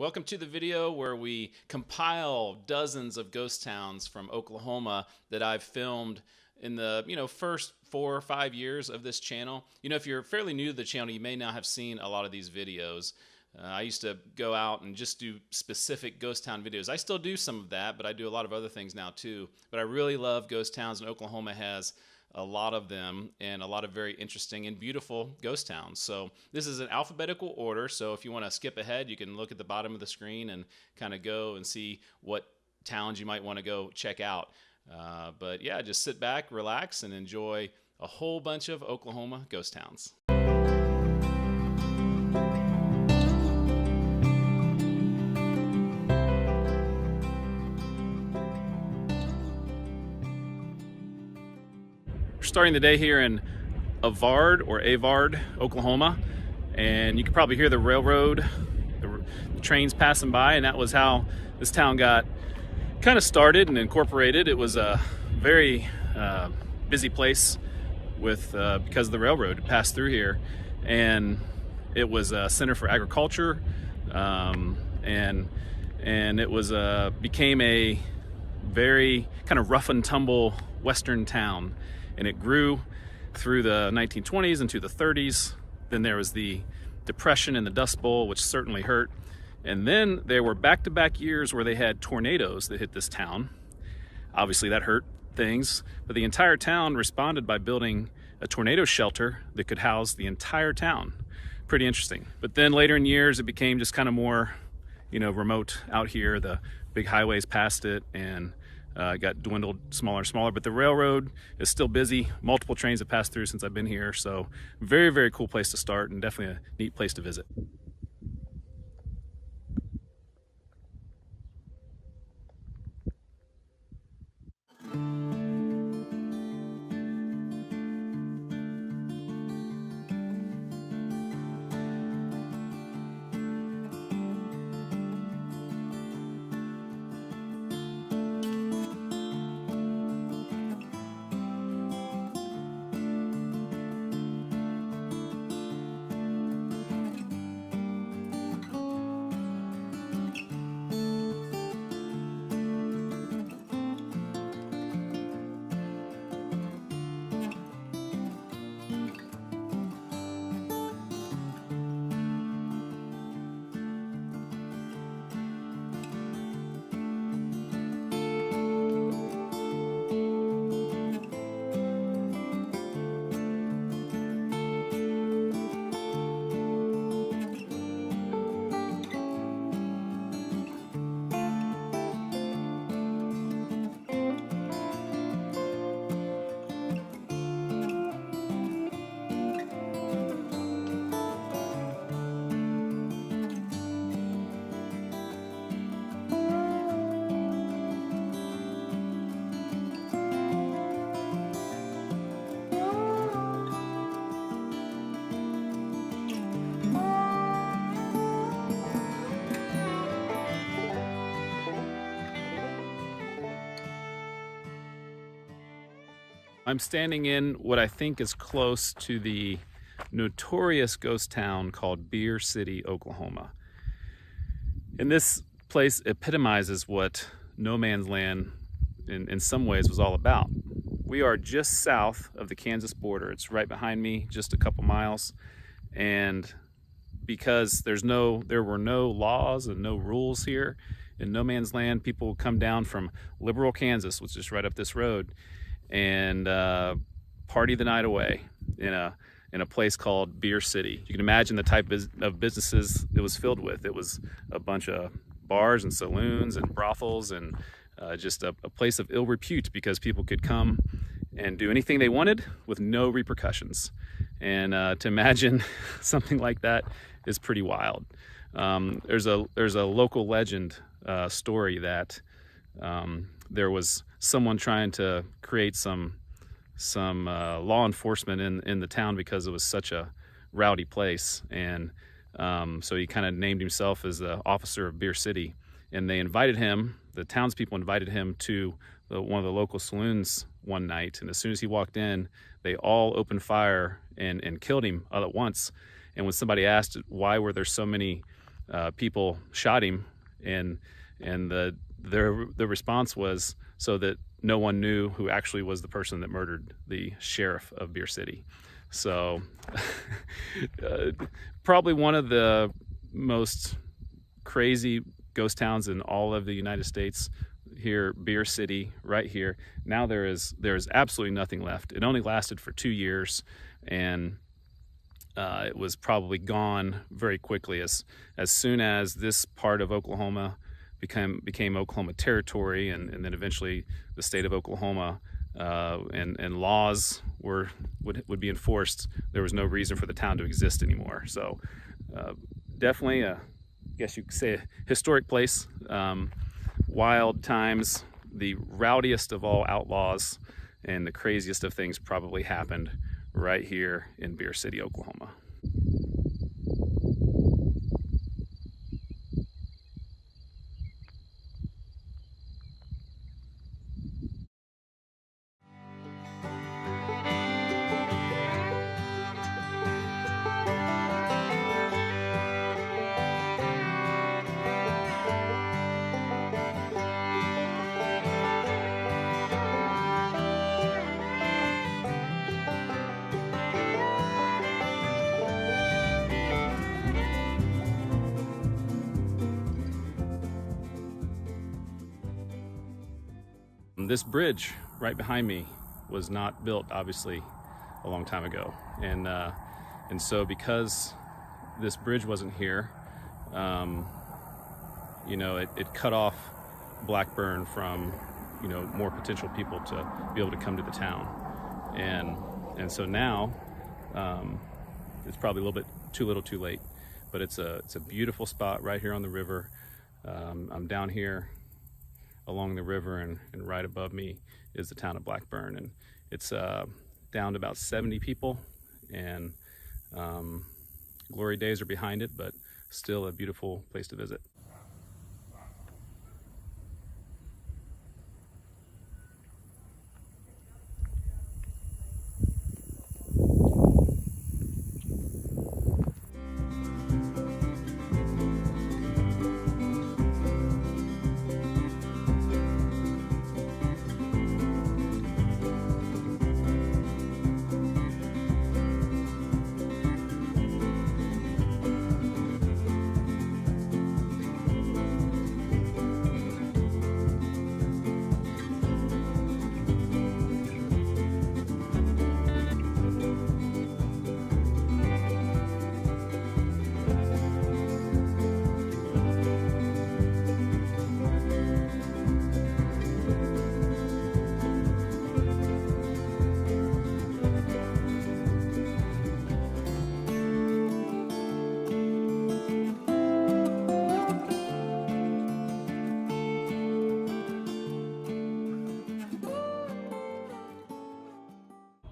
Welcome to the video where we compile dozens of ghost towns from Oklahoma that I've filmed in the first 4 or 5 years of this channel. If you're fairly new to the channel, you may not have seen a lot of these videos. I used to go out and just do specific ghost town videos. I still do some of that, but I do a lot of other things now too. But I really love ghost towns, and Oklahoma has a lot of them and a lot of very interesting and beautiful ghost towns. So this is an alphabetical order, so if you want to skip ahead, you can look at the bottom of the screen and kind of go and see what towns you might want to go check out. But yeah, just sit back, relax, and enjoy a whole bunch of Oklahoma ghost towns. Starting the day here in Avard or Avard, Oklahoma, and you can probably hear the railroad, the trains passing by, and that was how this town got kind of started and incorporated. It was a very busy place with because of the railroad. It passed through here, and it was a center for agriculture, and it was became a very kind of rough and tumble western town. And it grew through the 1920s into the 30s. Then there was the Depression and the Dust Bowl, which certainly hurt. And then there were back-to-back years where they had tornadoes that hit this town. Obviously that hurt things, but the entire town responded by building a tornado shelter that could house the entire town. Pretty interesting. But then later in years, it became just kind of more, remote out here. The big highways passed it, and got dwindled smaller and smaller, but the railroad is still busy. Multiple trains have passed through since I've been here, so very, very cool place to start and definitely a neat place to visit. I'm standing in what I think is close to the notorious ghost town called Beer City, Oklahoma. And this place epitomizes what no man's land in some ways was all about. We are just south of the Kansas border. It's right behind me, just a couple miles. And because there were no laws and no rules here in no man's land, people would come down from Liberal, Kansas, which is right up this road, and party the night away in a place called Beer City. You can imagine the type of businesses it was filled with. It was a bunch of bars and saloons and brothels, and just a place of ill repute because people could come and do anything they wanted with no repercussions. And to imagine something like that is pretty wild. There's a local legend story that there was someone trying to create some law enforcement in the town because it was such a rowdy place, and so he kind of named himself as the officer of Beer City. And they invited him, the townspeople invited him to one of the local saloons one night, and as soon as he walked in, they all opened fire and killed him all at once. And when somebody asked why were there so many people shot him, and the response was so that no one knew who actually was the person that murdered the sheriff of Beer City. So probably one of the most crazy ghost towns in all of the United States. Here, Beer City, right here. Now there is absolutely nothing left. It only lasted for 2 years, and it was probably gone very quickly as soon as this part of Oklahoma became Oklahoma Territory, and then eventually the state of Oklahoma, and laws would be enforced. There was no reason for the town to exist anymore. So definitely, I guess you could say, a historic place. Wild times, the rowdiest of all outlaws, and the craziest of things probably happened right here in Beer City, Oklahoma. This bridge right behind me was not built, obviously, a long time ago, and so because this bridge wasn't here, it cut off Blackburn from more potential people to be able to come to the town, and so now it's probably a little bit too little, too late, but it's a beautiful spot right here on the river. I'm down here along the river, and right above me is the town of Blackburn, and it's down to about 70 people, and glory days are behind it, but still a beautiful place to visit.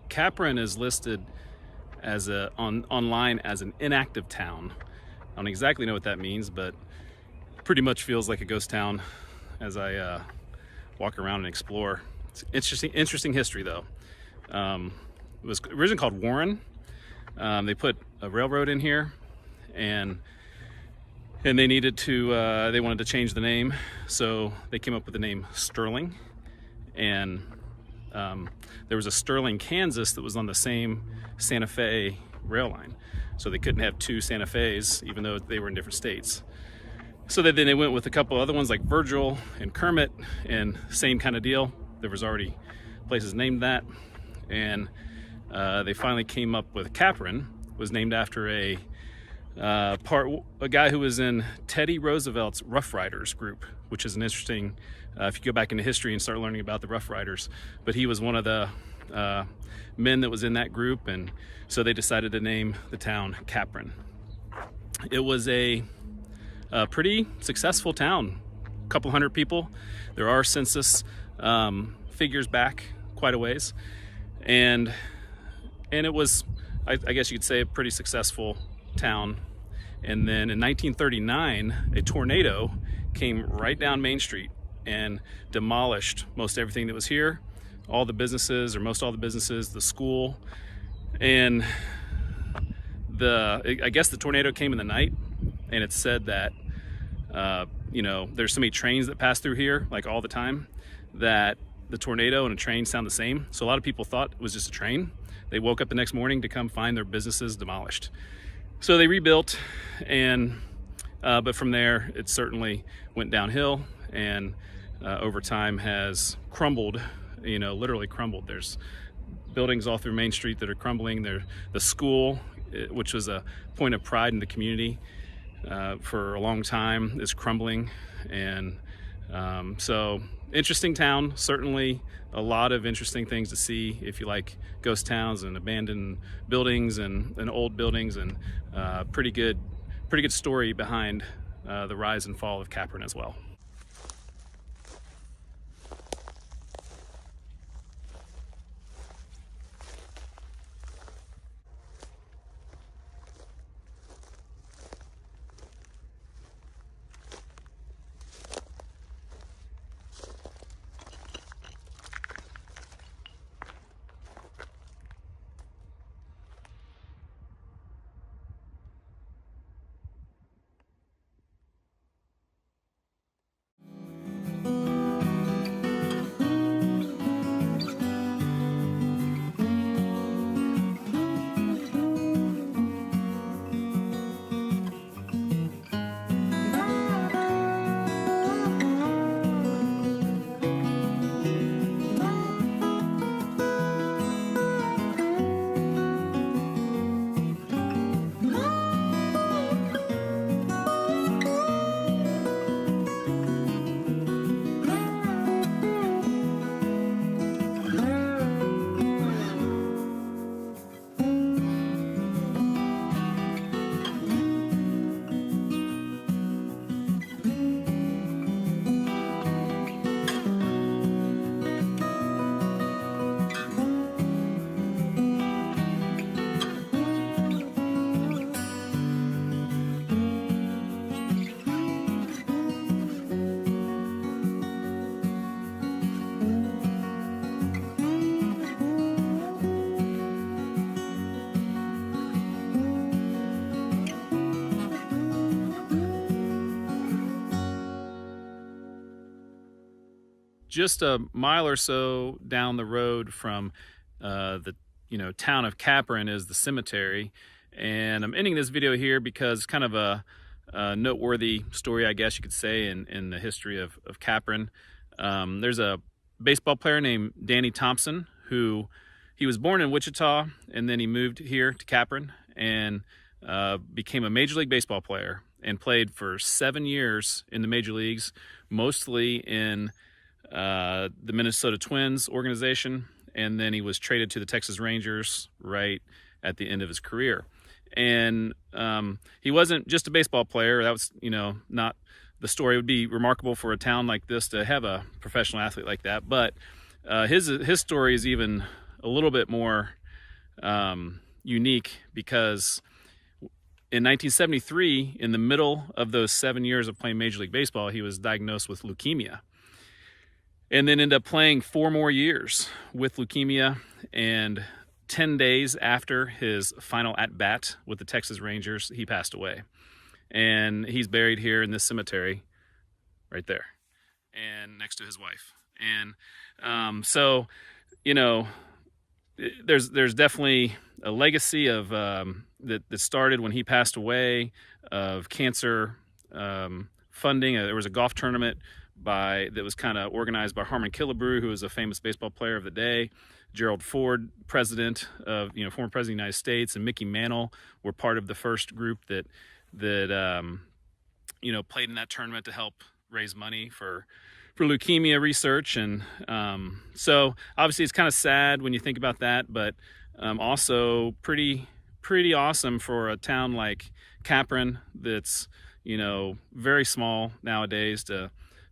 Capron is listed as online as an inactive town. I don't exactly know what that means, but pretty much feels like a ghost town as I walk around and explore. It's interesting history though. It was originally called Warren. They put a railroad in here, and they needed to. They wanted to change the name, so they came up with the name Sterling, and there was a Sterling, Kansas that was on the same Santa Fe rail line, so they couldn't have two Santa Fe's even though they were in different states. So then they went with a couple other ones like Virgil and Kermit, and same kind of deal. There was already places named that, and they finally came up with Capron. Was named after a guy who was in Teddy Roosevelt's Rough Riders group, which is an interesting, if you go back into history and start learning about the Rough Riders, but he was one of the men that was in that group, and so they decided to name the town Capron. It was a pretty successful town, a couple hundred people. There are census figures back quite a ways, and it was, I guess you could say, a pretty successful town. And then in 1939, a tornado came right down Main Street and demolished most everything that was here, all the businesses, or most all the businesses, the school, and I guess the tornado came in the night, and it's said that you know, there's so many trains that pass through here, like all the time, that the tornado and a train sound the same. So a lot of people thought it was just a train. They woke up the next morning to come find their businesses demolished. So they rebuilt, and but from there it certainly went downhill, and over time has crumbled, you know, literally crumbled. There's buildings all through Main Street that are crumbling. The school, which was a point of pride in the community for a long time, is crumbling. And so interesting town, certainly a lot of interesting things to see if you like ghost towns and abandoned buildings and old buildings, and pretty good story behind the rise and fall of Capron as well. Just a mile or so down the road from the town of Capron is the cemetery, and I'm ending this video here because kind of a noteworthy story, I guess you could say, in the history of Capron. There's a baseball player named Danny Thompson who he was born in Wichita, and then he moved here to Capron and became a Major League Baseball player and played for 7 years in the major leagues, mostly in the Minnesota Twins organization, and then he was traded to the Texas Rangers right at the end of his career. And he wasn't just a baseball player. That was, not the story. It would be remarkable for a town like this to have a professional athlete like that, but his story is even a little bit more unique, because in 1973, in the middle of those 7 years of playing Major League Baseball, he was diagnosed with leukemia, and then ended up playing 4 more years with leukemia. And 10 days after his final at-bat with the Texas Rangers, he passed away. And he's buried here in this cemetery right there, and next to his wife. And so, there's definitely a legacy of that started when he passed away, of cancer funding. There was a golf tournament that was kind of organized by Harmon Killebrew, who was a famous baseball player of the day. Gerald Ford, former president of the United States, and Mickey Mantle were part of the first group that played in that tournament to help raise money for leukemia research. And so obviously it's kind of sad when you think about that, but also pretty awesome for a town like Capron that's very small nowadays to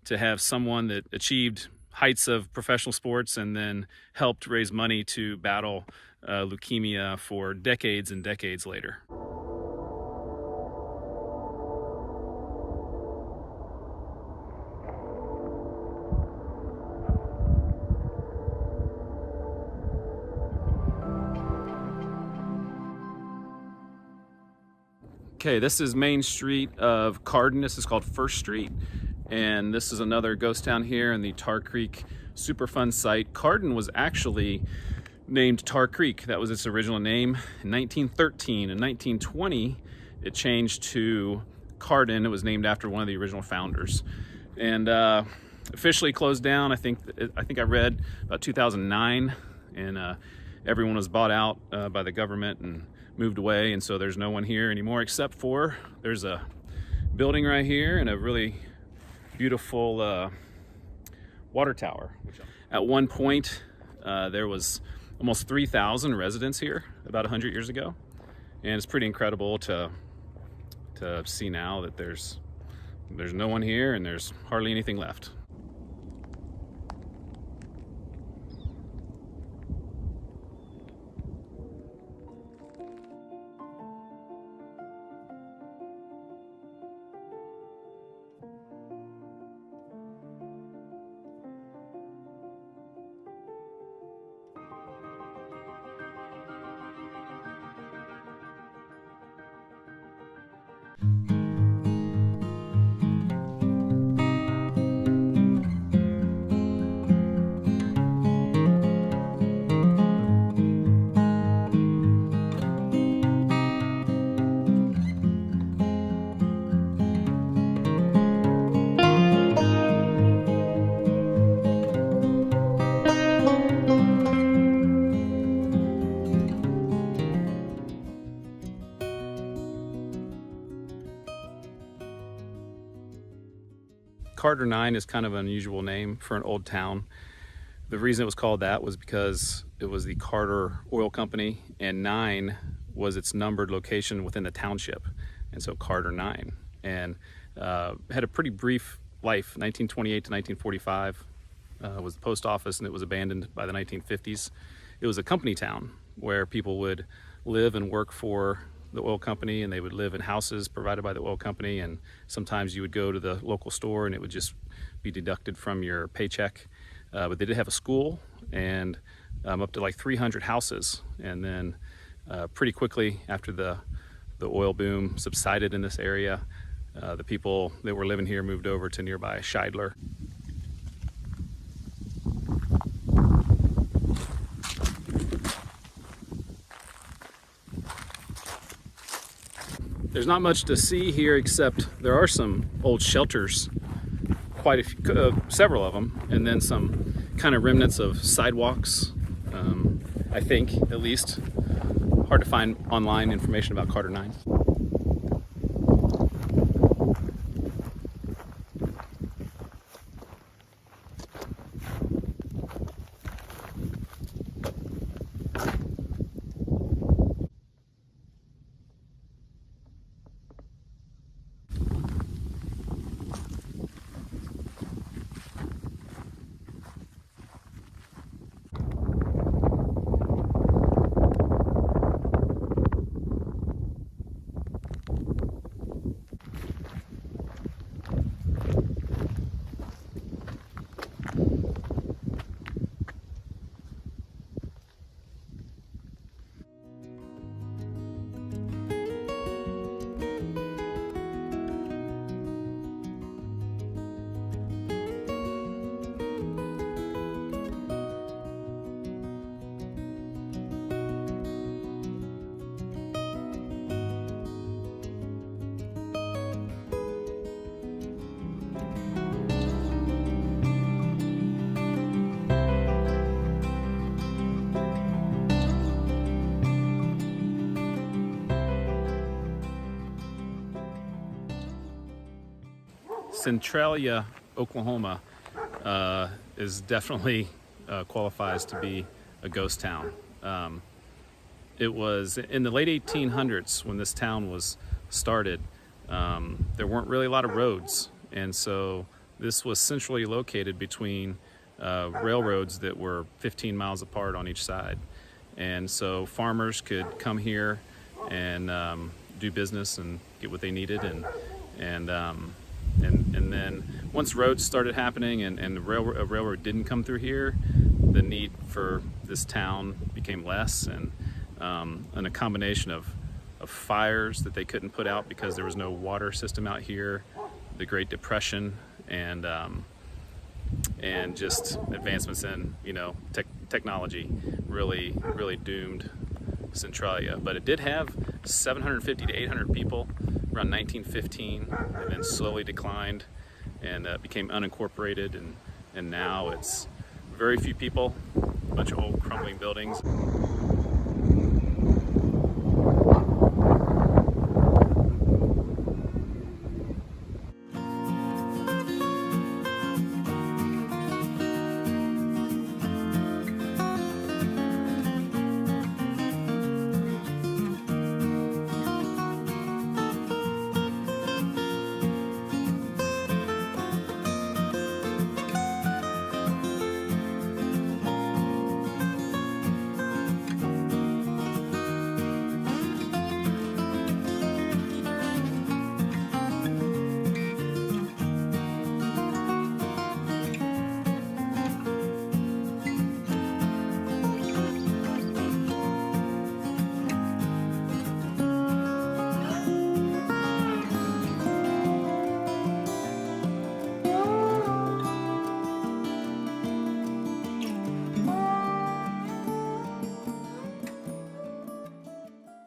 have someone that achieved heights of professional sports and then helped raise money to battle leukemia for decades and decades later. Okay, this is Main Street of Cardin. This is called First Street, and this is another ghost town here in the Tar Creek Superfund site. Cardin was actually named Tar Creek. That was its original name in 1913. In 1920, it changed to Cardin. It was named after one of the original founders, and officially closed down. I think I read about 2009, and everyone was bought out by the government and moved away, and so there's no one here anymore, except for there's a building right here and a really beautiful water tower. At one point there was almost 3,000 residents here about 100 years ago, and it's pretty incredible to see now that there's no one here and there's hardly anything left. Carter 9 is kind of an unusual name for an old town. The reason it was called that was because it was the Carter Oil Company, and 9 was its numbered location within the township, and so Carter 9. And had a pretty brief life. 1928 to 1945 was the post office, and it was abandoned by the 1950s. It was a company town where people would live and work for the oil company, and they would live in houses provided by the oil company, and sometimes you would go to the local store and it would just be deducted from your paycheck. But they did have a school, and up to like 300 houses. And then pretty quickly after the oil boom subsided in this area, the people that were living here moved over to nearby Scheidler. There's not much to see here, except there are some old shelters, quite a few, several of them, and then some kind of remnants of sidewalks, I think, at least. Hard to find online information about Carter 9. Centralia, Oklahoma is definitely qualifies to be a ghost town. It was in the late 1800s when this town was started. There weren't really a lot of roads, and so this was centrally located between railroads that were 15 miles apart on each side. And so farmers could come here and do business and get what they needed, and then once roads started happening and the railroad didn't come through here, the need for this town became less, and a combination of of fires that they couldn't put out because there was no water system out here, the Great Depression, and just advancements in, you know, technology really doomed Centralia. But it did have 750 to 800 people around 1915, and then slowly declined and became unincorporated, and now it's very few people, a bunch of old crumbling buildings.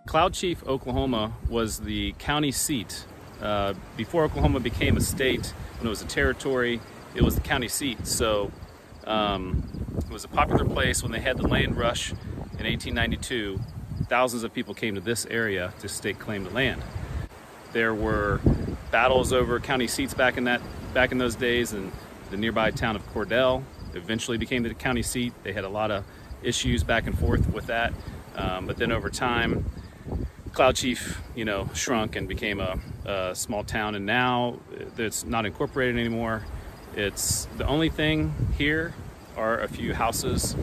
Cloud Chief, Oklahoma was the county seat. Before Oklahoma became a state, when it was a territory, it was the county seat. So it was a popular place. When they had the land rush in 1892, thousands of people came to this area to stake claim to land. There were battles over county seats back in those days, and the nearby town of Cordell eventually became the county seat. They had a lot of issues back and forth with that, but then over time, Cloud Chief, you know, shrunk and became a small town, and now it's not incorporated anymore. It's the only thing here are a few houses,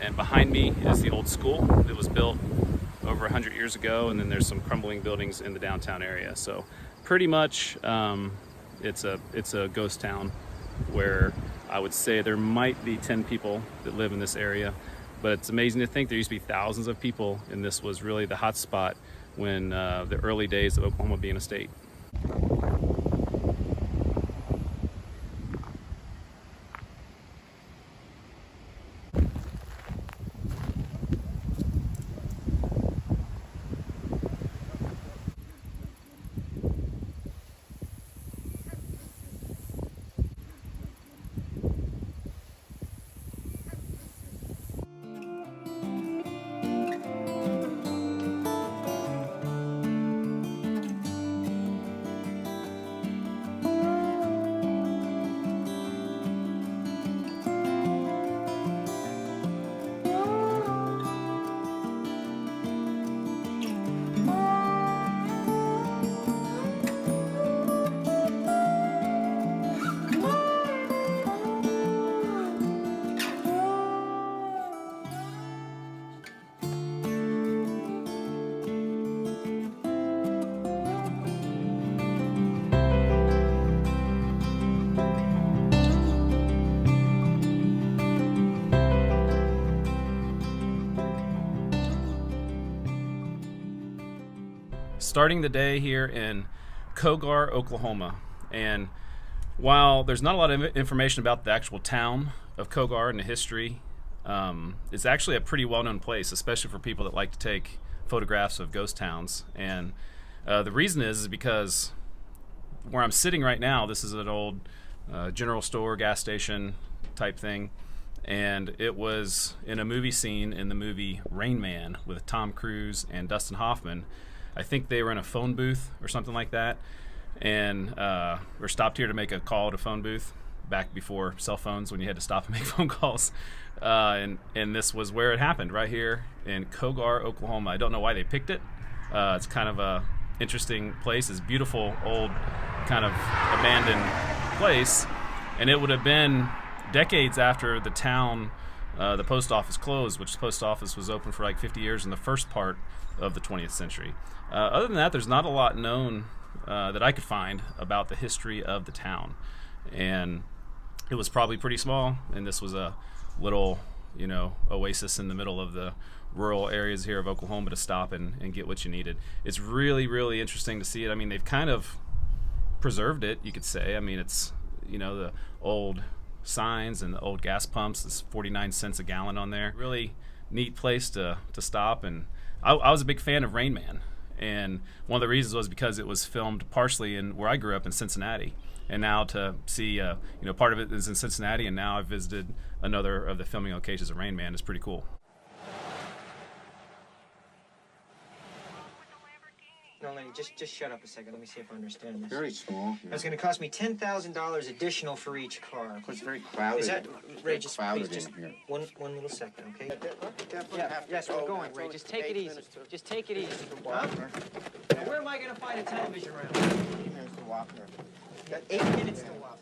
and behind me is the old school that was built over 100 years ago, and then there's some crumbling buildings in the downtown area. So pretty much it's a ghost town where I would say there might be 10 people that live in this area, but it's amazing to think there used to be thousands of people, and this was really the hot spot when the early days of Oklahoma being a state. Starting the day here in Cogar, Oklahoma, and while there's not a lot of information about the actual town of Cogar and the history, it's actually a pretty well-known place, especially for people that like to take photographs of ghost towns. And the reason is because where I'm sitting right now, this is an old general store, gas station type thing, and it was in a movie scene in the movie Rain Man with Tom Cruise and Dustin Hoffman. I think they were in a phone booth or something like that, and were stopped here to make a call at a phone booth back before cell phones, when you had to stop and make phone calls. And this was where it happened, right here in Cogar, Oklahoma. I don't know why they picked it. It's kind of a interesting place. It's beautiful, old, kind of abandoned place, and it would have been decades after the town, the post office closed, which the post office was open for like 50 years in the first part of the 20th century. Other than that, there's not a lot known that I could find about the history of the town, and it was probably pretty small, and this was a little, you know, oasis in the middle of the rural areas here of Oklahoma to stop and get what you needed. It's really, really interesting to see it. I mean, they've kind of preserved it, you could say. I mean, it's, you know, the old signs and the old gas pumps. It's 49 cents a gallon on there. Really neat place to stop. And I was a big fan of Rain Man. And one of the reasons was because it was filmed partially in where I grew up in Cincinnati. And now to see, you know, part of it is in Cincinnati, and now I've visited another of the filming locations of Rain Man. Is pretty cool. No, Lenny, just shut up a second. Let me see if I understand this. Very small. Yeah. It's going to cost me $10,000 additional for each car. It's very crowded. Is that Ray? Just crowded please, just in here. one little second, okay? Yeah, Yes, we're going, Ray. Just take it easy. Just take it easy. Huh? Where am I going to find a television round? 8 minutes to walk there. You got 8 minutes to walk.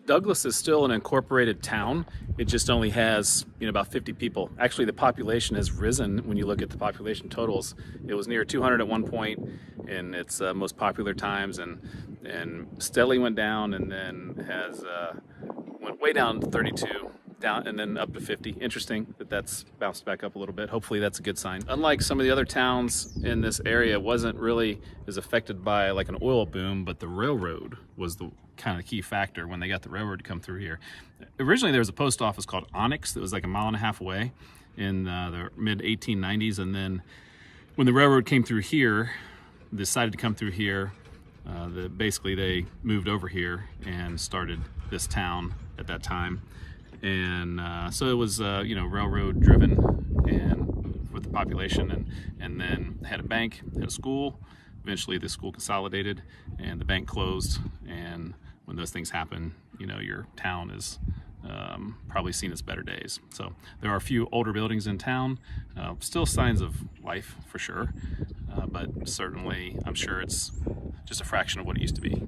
Douglas is still an incorporated town. It just only has, you know, about 50 people. Actually, the population has risen when you look at the population totals. It was near 200 at one point in its most popular times, and steadily went down, and then has went way down to 32, down and then up to 50. Interesting that that's bounced back up a little bit. Hopefully that's a good sign. Unlike some of the other towns in this area, it wasn't really as affected by like an oil boom, but the railroad was the kind of key factor when they got the railroad to come through here. Originally there was a post office called Onyx that was like a mile and a half away in the mid 1890s, and then when the railroad came through here, decided to come through here, basically they moved over here and started this town at that time. And so it was you know, railroad driven and with the population, and then had a bank, had a school. Eventually the school consolidated and the bank closed, and when those things happen, you know, your town is probably seen its better days. So there are a few older buildings in town, still signs of life for sure, but certainly I'm sure it's just a fraction of what it used to be.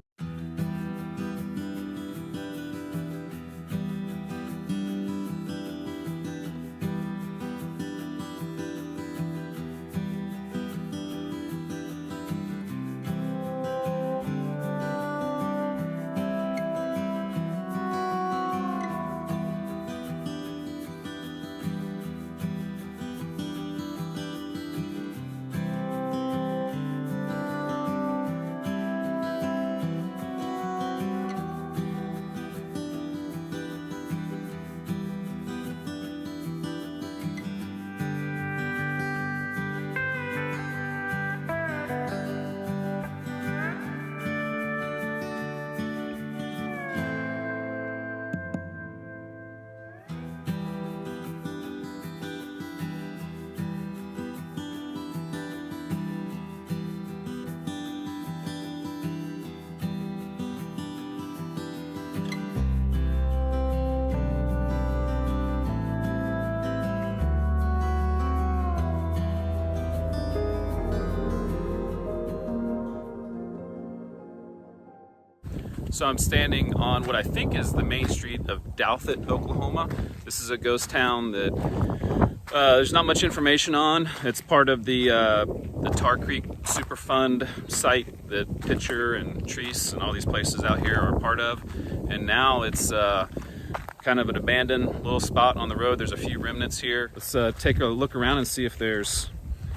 So I'm standing on what I think is the main street of Douthat, Oklahoma. This is a ghost town that there's not much information on. It's part of the Tar Creek Superfund site that Pitcher and Treese and all these places out here are part of. And now it's kind of an abandoned little spot on the road. There's a few remnants here. Let's take a look around and see if there's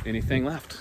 anything left.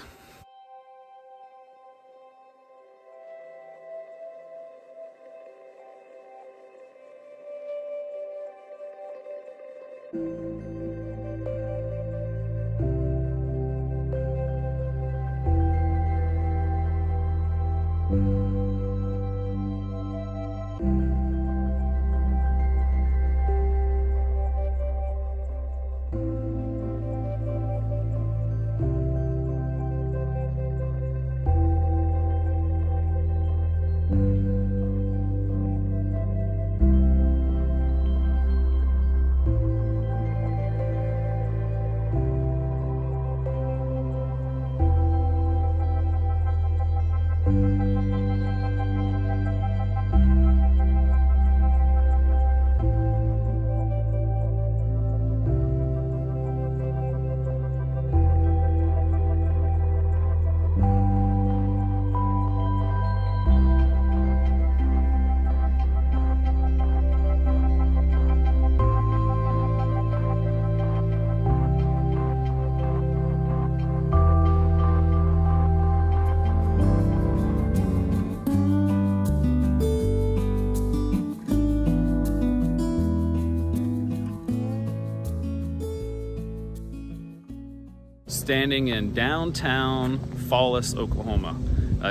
Standing in downtown Fallis, Oklahoma.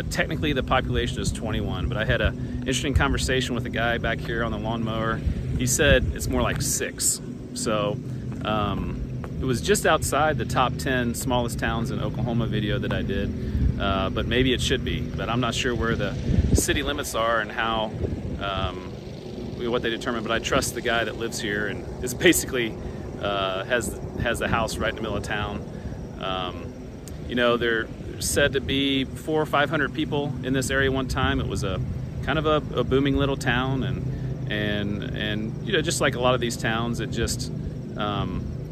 Technically the population is 21, but I had an interesting conversation with a guy back here on the lawnmower. He said it's more like 6. So it was just outside the top 10 smallest towns in Oklahoma video that I did, but maybe it should be. But I'm not sure where the city limits are and how, what they determine, but I trust the guy that lives here and is basically has the house right in the middle of town. You know, there's said to be 400 or 500 people in this area one time. It was a kind of a booming little town, and you know, just like a lot of these towns, it just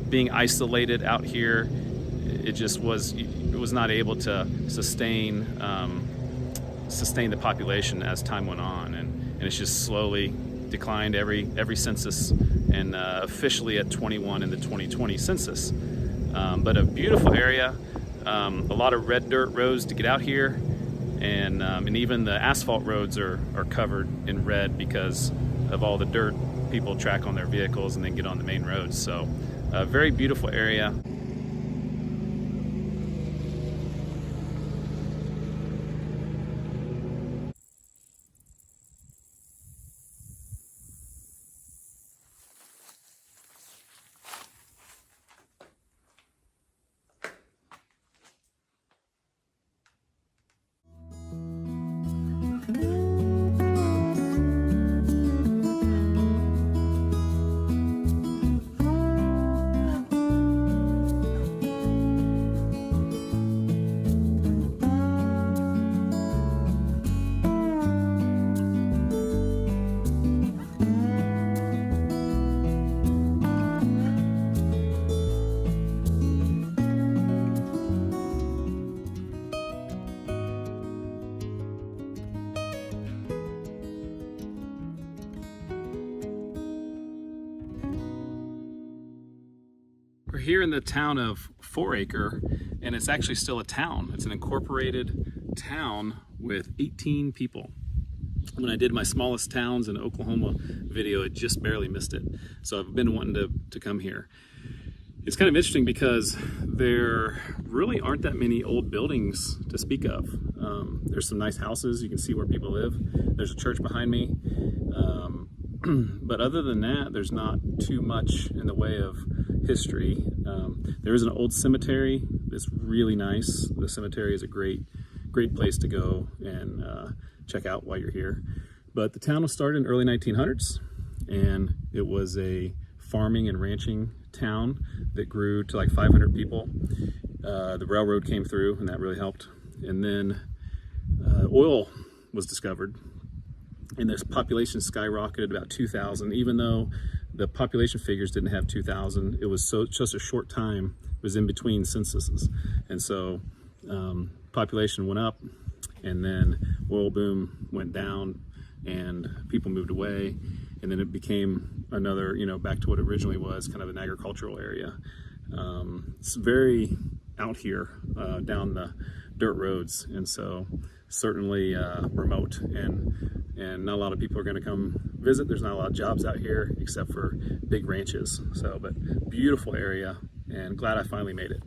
being isolated out here, it was not able to sustain the population as time went on, and it's just slowly declined every census, and officially at 21 in the 2020 census. But a beautiful area, a lot of red dirt roads to get out here, and even the asphalt roads are covered in red because of all the dirt people track on their vehicles and then get on the main roads. So a very beautiful area. We're here in the town of Foraker, and it's actually still a town. It's an incorporated town with 18 people. When I did my smallest towns in Oklahoma video, it just barely missed it. So I've been wanting to come here. It's kind of interesting because there really aren't that many old buildings to speak of. There's some nice houses. You can see where people live. There's a church behind me. But other than that, there's not too much in the way of history. There is an old cemetery that's really nice. The cemetery is a great place to go and check out while you're here. But the town was started in the early 1900s, and it was a farming and ranching town that grew to like 500 people. The railroad came through, and that really helped. And then oil was discovered, and this population skyrocketed about 2,000. Even though the population figures didn't have 2,000, it was just a short time. It was in between censuses, and so population went up, and then oil boom went down, and people moved away, and then it became another, back to what it originally was, kind of an agricultural area. It's very out here down the dirt roads, and so certainly remote, and not a lot of people are going to come visit. There's not a lot of jobs out here except for big ranches. So, but beautiful area, and glad I finally made it.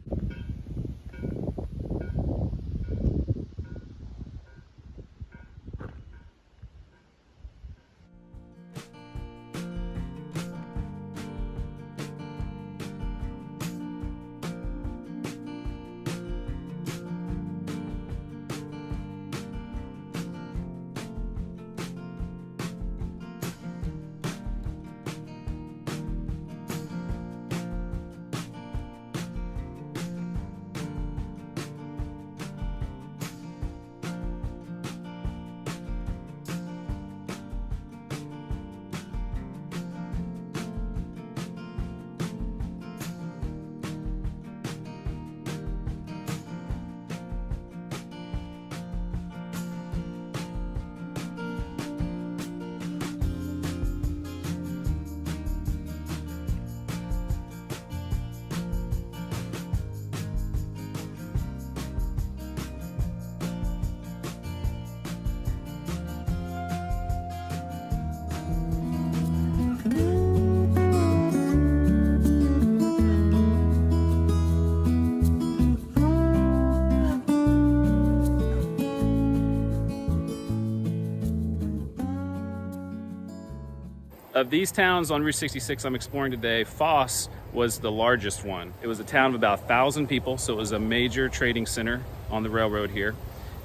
Of these towns on Route 66 I'm exploring today, Foss was the largest one. It was a town of about 1,000 people, so it was a major trading center on the railroad here.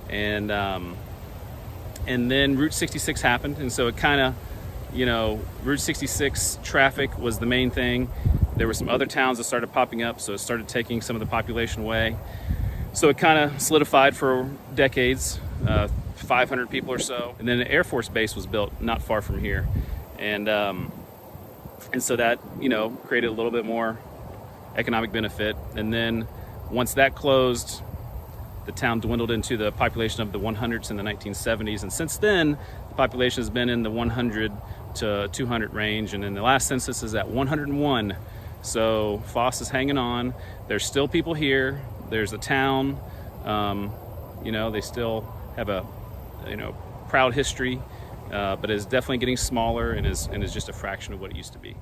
And then Route 66 happened, and so it kind of, Route 66 traffic was the main thing. There were some other towns that started popping up, so it started taking some of the population away. So it kind of solidified for decades, 500 people or so. And then an Air Force base was built not far from here. And so that, created a little bit more economic benefit. And then once that closed, the town dwindled into the population of the 100s in the 1970s. And since then, the population has been in the 100 to 200 range. And then the last census is at 101. So Foss is hanging on. There's still people here. There's a town. They still have a, proud history. But it's definitely getting smaller and is just a fraction of what it used to be.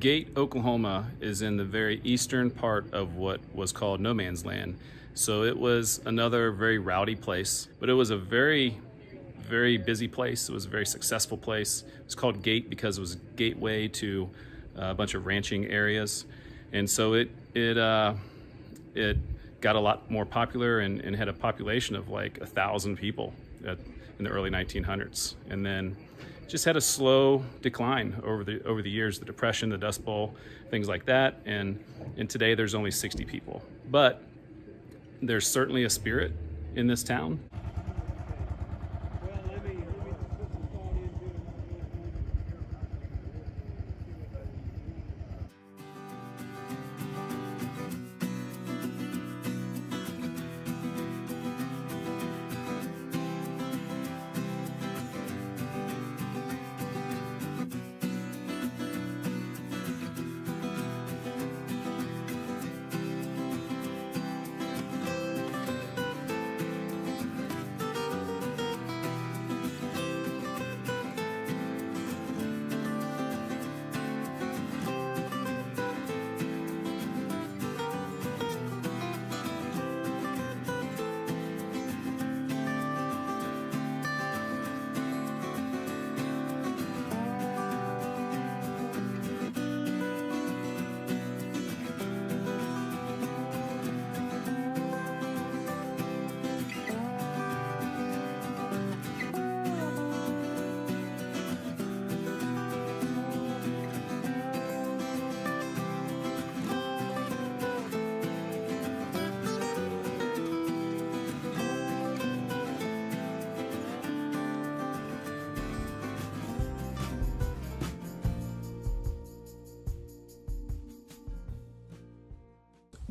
Gate, Oklahoma is in the very eastern part of what was called No Man's Land. So it was another very rowdy place, but it was a very, very busy place. It was a very successful place. It was called Gate because it was a gateway to a bunch of ranching areas. And so it got a lot more popular and had a population of like 1,000 people in the early 1900s. And then just had a slow decline over the years, the Depression, the Dust Bowl, things like that. And today there's only 60 people. But there's certainly a spirit in this town.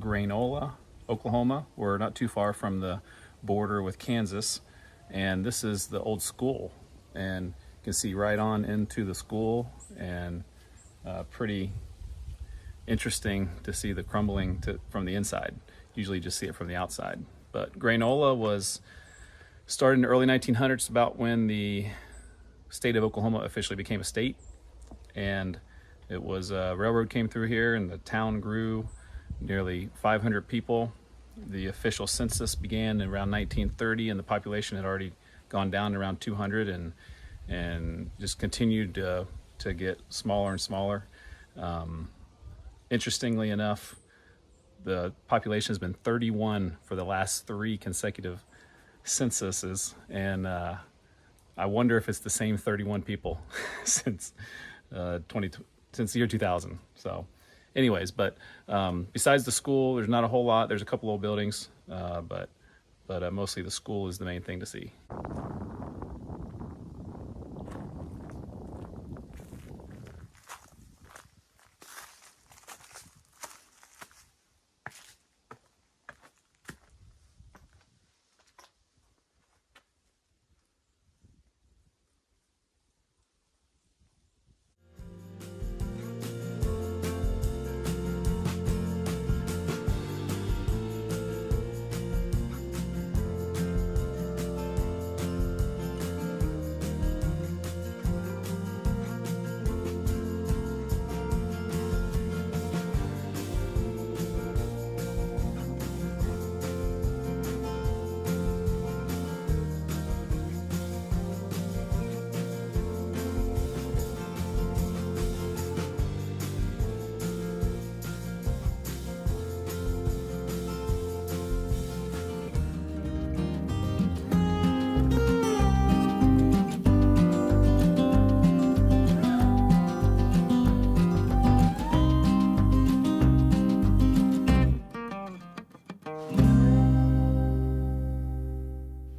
Grainola, Oklahoma. We're not too far from the border with Kansas, and this is the old school, and you can see right on into the school, and pretty interesting to see the crumbling from the inside. Usually you just see it from the outside. But Grainola was started in the early 1900s, about when the state of Oklahoma officially became a state, and it was a railroad came through here, and the town grew nearly 500 people. The official census began in around 1930, and the population had already gone down to around 200, and just continued to get smaller and smaller. Interestingly enough, the population has been 31 for the last 3 consecutive censuses, and I wonder if it's the same 31 people since since the year 2000. So anyways, but besides the school, there's not a whole lot. There's a couple old buildings, but mostly the school is the main thing to see.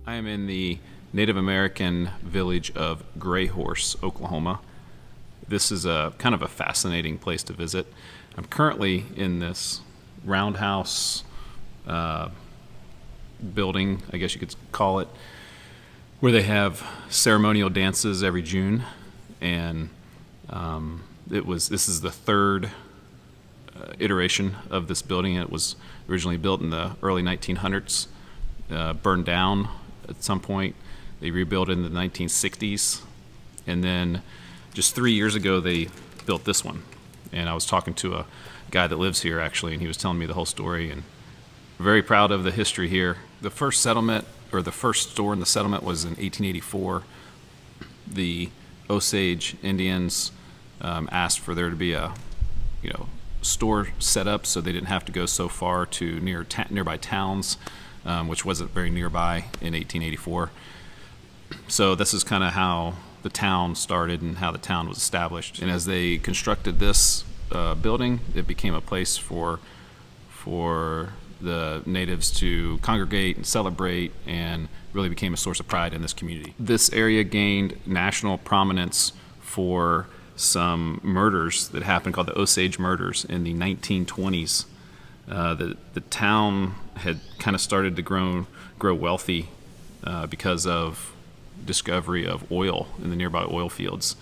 I am in the Native American village of Gray Horse, Oklahoma. This is a kind of a fascinating place to visit. I'm currently in this roundhouse building, I guess you could call it, where they have ceremonial dances every June, and this is the third iteration of this building. It was originally built in the early 1900s, burned down at some point. They rebuilt it in the 1960s, and then just 3 years ago they built this one. And I was talking to a guy that lives here actually, and he was telling me the whole story, and very proud of the history here. The first settlement, or the first store in the settlement, was in 1884. The Osage Indians asked for there to be a store set up so they didn't have to go so far to nearby towns, which wasn't very nearby in 1884. So this is kind of how the town started and how the town was established. And as they constructed this building, it became a place for the natives to congregate and celebrate, and really became a source of pride in this community. This area gained national prominence for some murders that happened called the Osage murders in the 1920s. The town had kind of started to grow wealthy because of discovery of oil in the nearby oil fields.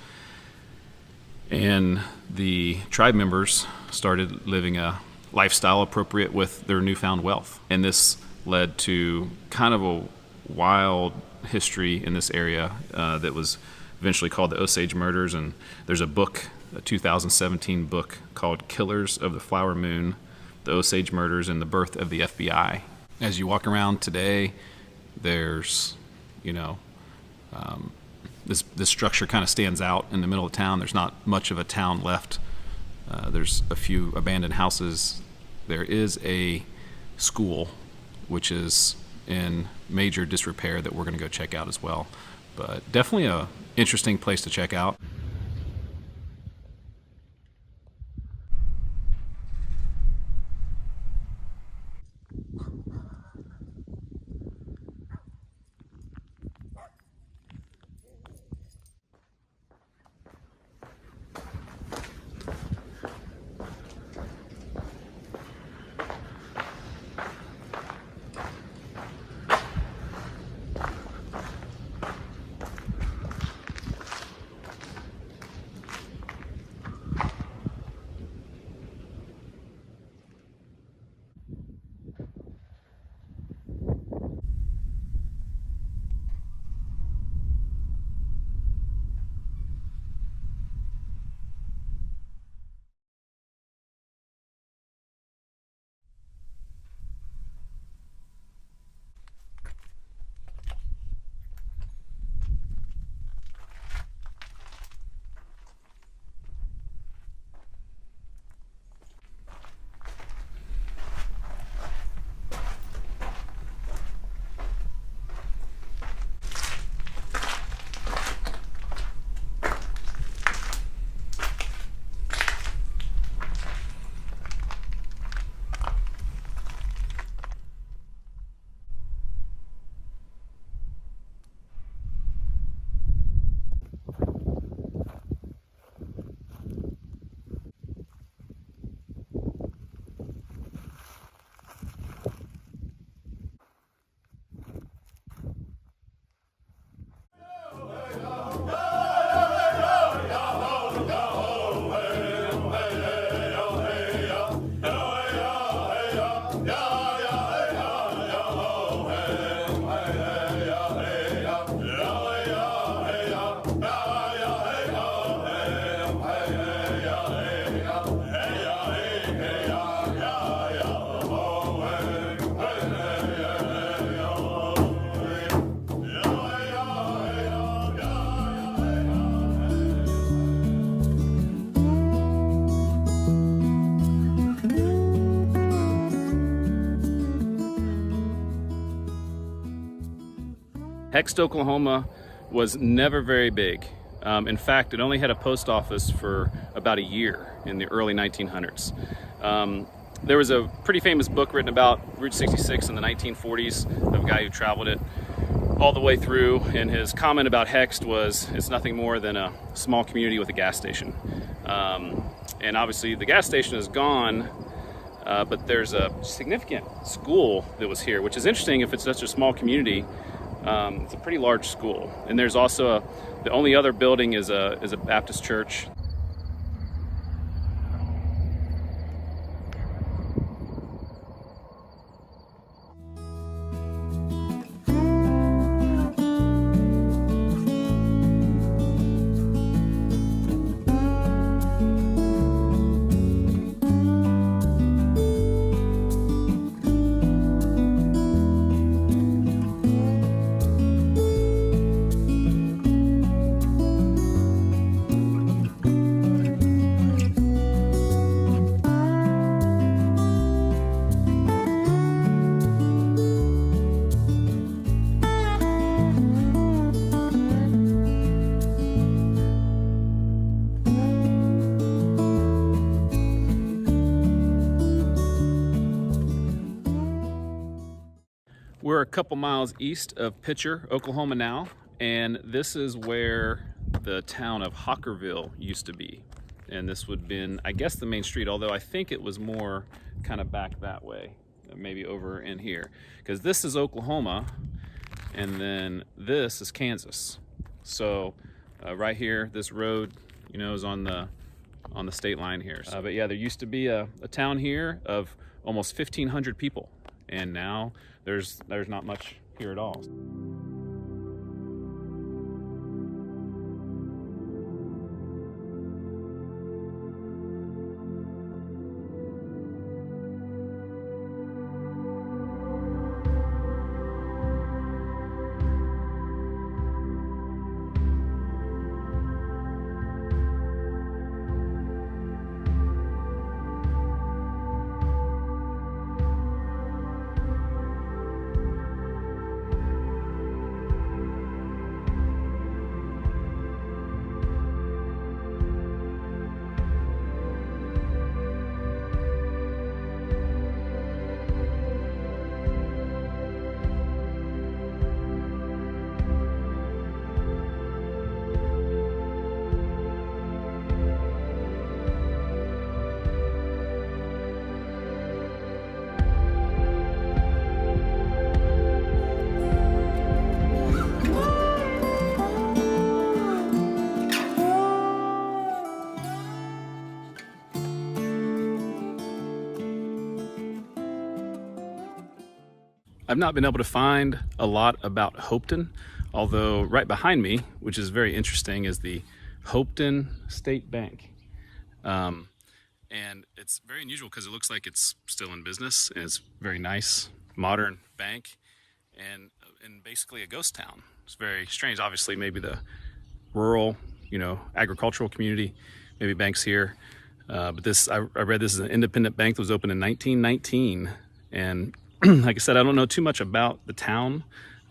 And the tribe members started living a lifestyle appropriate with their newfound wealth. And this led to kind of a wild history in this area that was eventually called the Osage Murders. And there's a book, a 2017 book called Killers of the Flower Moon, the Osage Murders and the Birth of the FBI. As you walk around today, there's, this structure kind of stands out in the middle of town. There's not much of a town left. There's a few abandoned houses. There is a school, which is in major disrepair, that we're going to go check out as well. But definitely a interesting place to check out. Hext, Oklahoma was never very big. In fact, it only had a post office for about a year in the early 1900s. There was a pretty famous book written about Route 66 in the 1940s of a guy who traveled it all the way through, and his comment about Hext was it's nothing more than a small community with a gas station. And obviously the gas station is gone, but there's a significant school that was here, which is interesting if it's such a small community. It's a pretty large school, and there's also the only other building is a Baptist church. We're a couple miles east of Pitcher, Oklahoma now, and this is where the town of Hockerville used to be. And this would have been, I guess, the main street, although I think it was more kind of back that way, maybe over in here. Because this is Oklahoma, and then this is Kansas. So right here, this road, you know, is on the state line here. But yeah, there used to be a town here of almost 1,500 people, and now there's not much here at all. I've not been able to find a lot about Hopeton, although right behind me, which is very interesting, is the Hopeton State Bank. And it's very unusual because it looks like it's still in business, and it's a very nice, modern bank, and basically a ghost town. It's very strange. Obviously, maybe the rural, agricultural community, maybe banks here. But this, I read this is an independent bank that was opened in 1919. And like I said, I don't know too much about the town,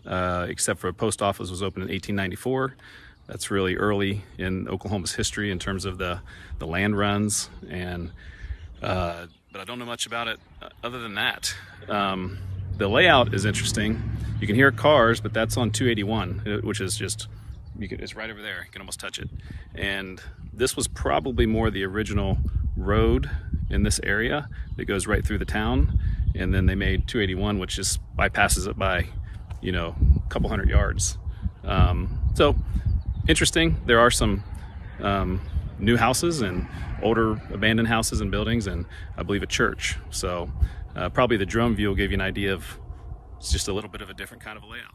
except for a post office was opened in 1894. That's really early in Oklahoma's history in terms of the land runs. But I don't know much about it other than that. The layout is interesting. You can hear cars, but that's on 281, which is just, it's right over there. You can almost touch it. And this was probably more the original road in this area that goes right through the town. And then they made 281, which just bypasses it by, a couple hundred yards. So interesting. There are some new houses and older abandoned houses and buildings, and I believe a church. So probably the drone view will give you an idea of it's just a little bit of a different kind of a layout.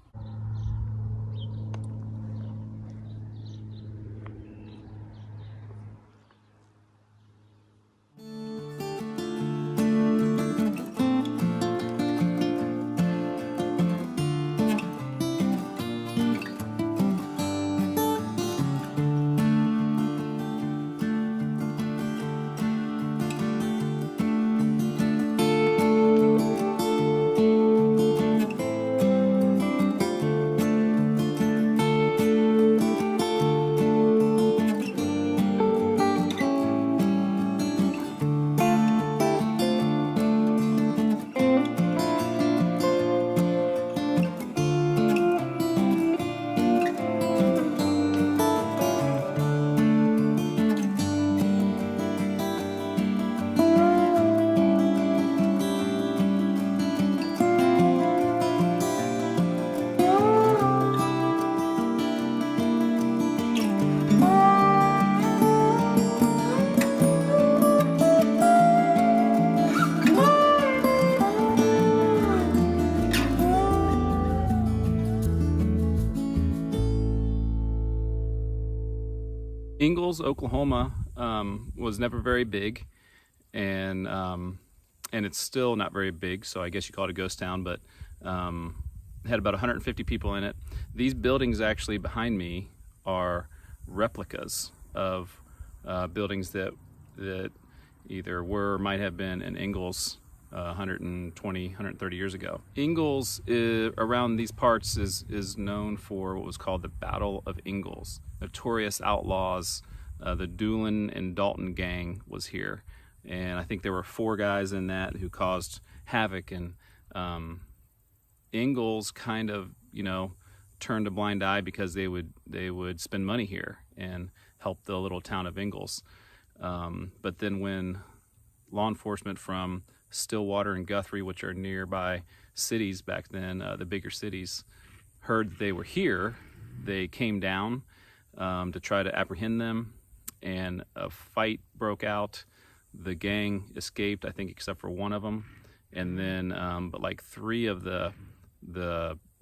Ingalls, Oklahoma, was never very big, and it's still not very big. So I guess you call it a ghost town, but it had about 150 people in it. These buildings actually behind me are replicas of buildings that either were or might have been in Ingalls 120, 130 years ago. Ingalls around these parts is known for what was called the Battle of Ingalls. Notorious outlaws, the Doolin and Dalton gang was here, and I think there were 4 guys in that who caused havoc. And Ingalls kind of turned a blind eye because they would spend money here and help the little town of Ingalls. But then when law enforcement from Stillwater and Guthrie, which are nearby cities back then, the bigger cities, heard that they were here, they came down to try to apprehend them, and a fight broke out. The gang escaped, I think, except for one of them, and then but like 3 of the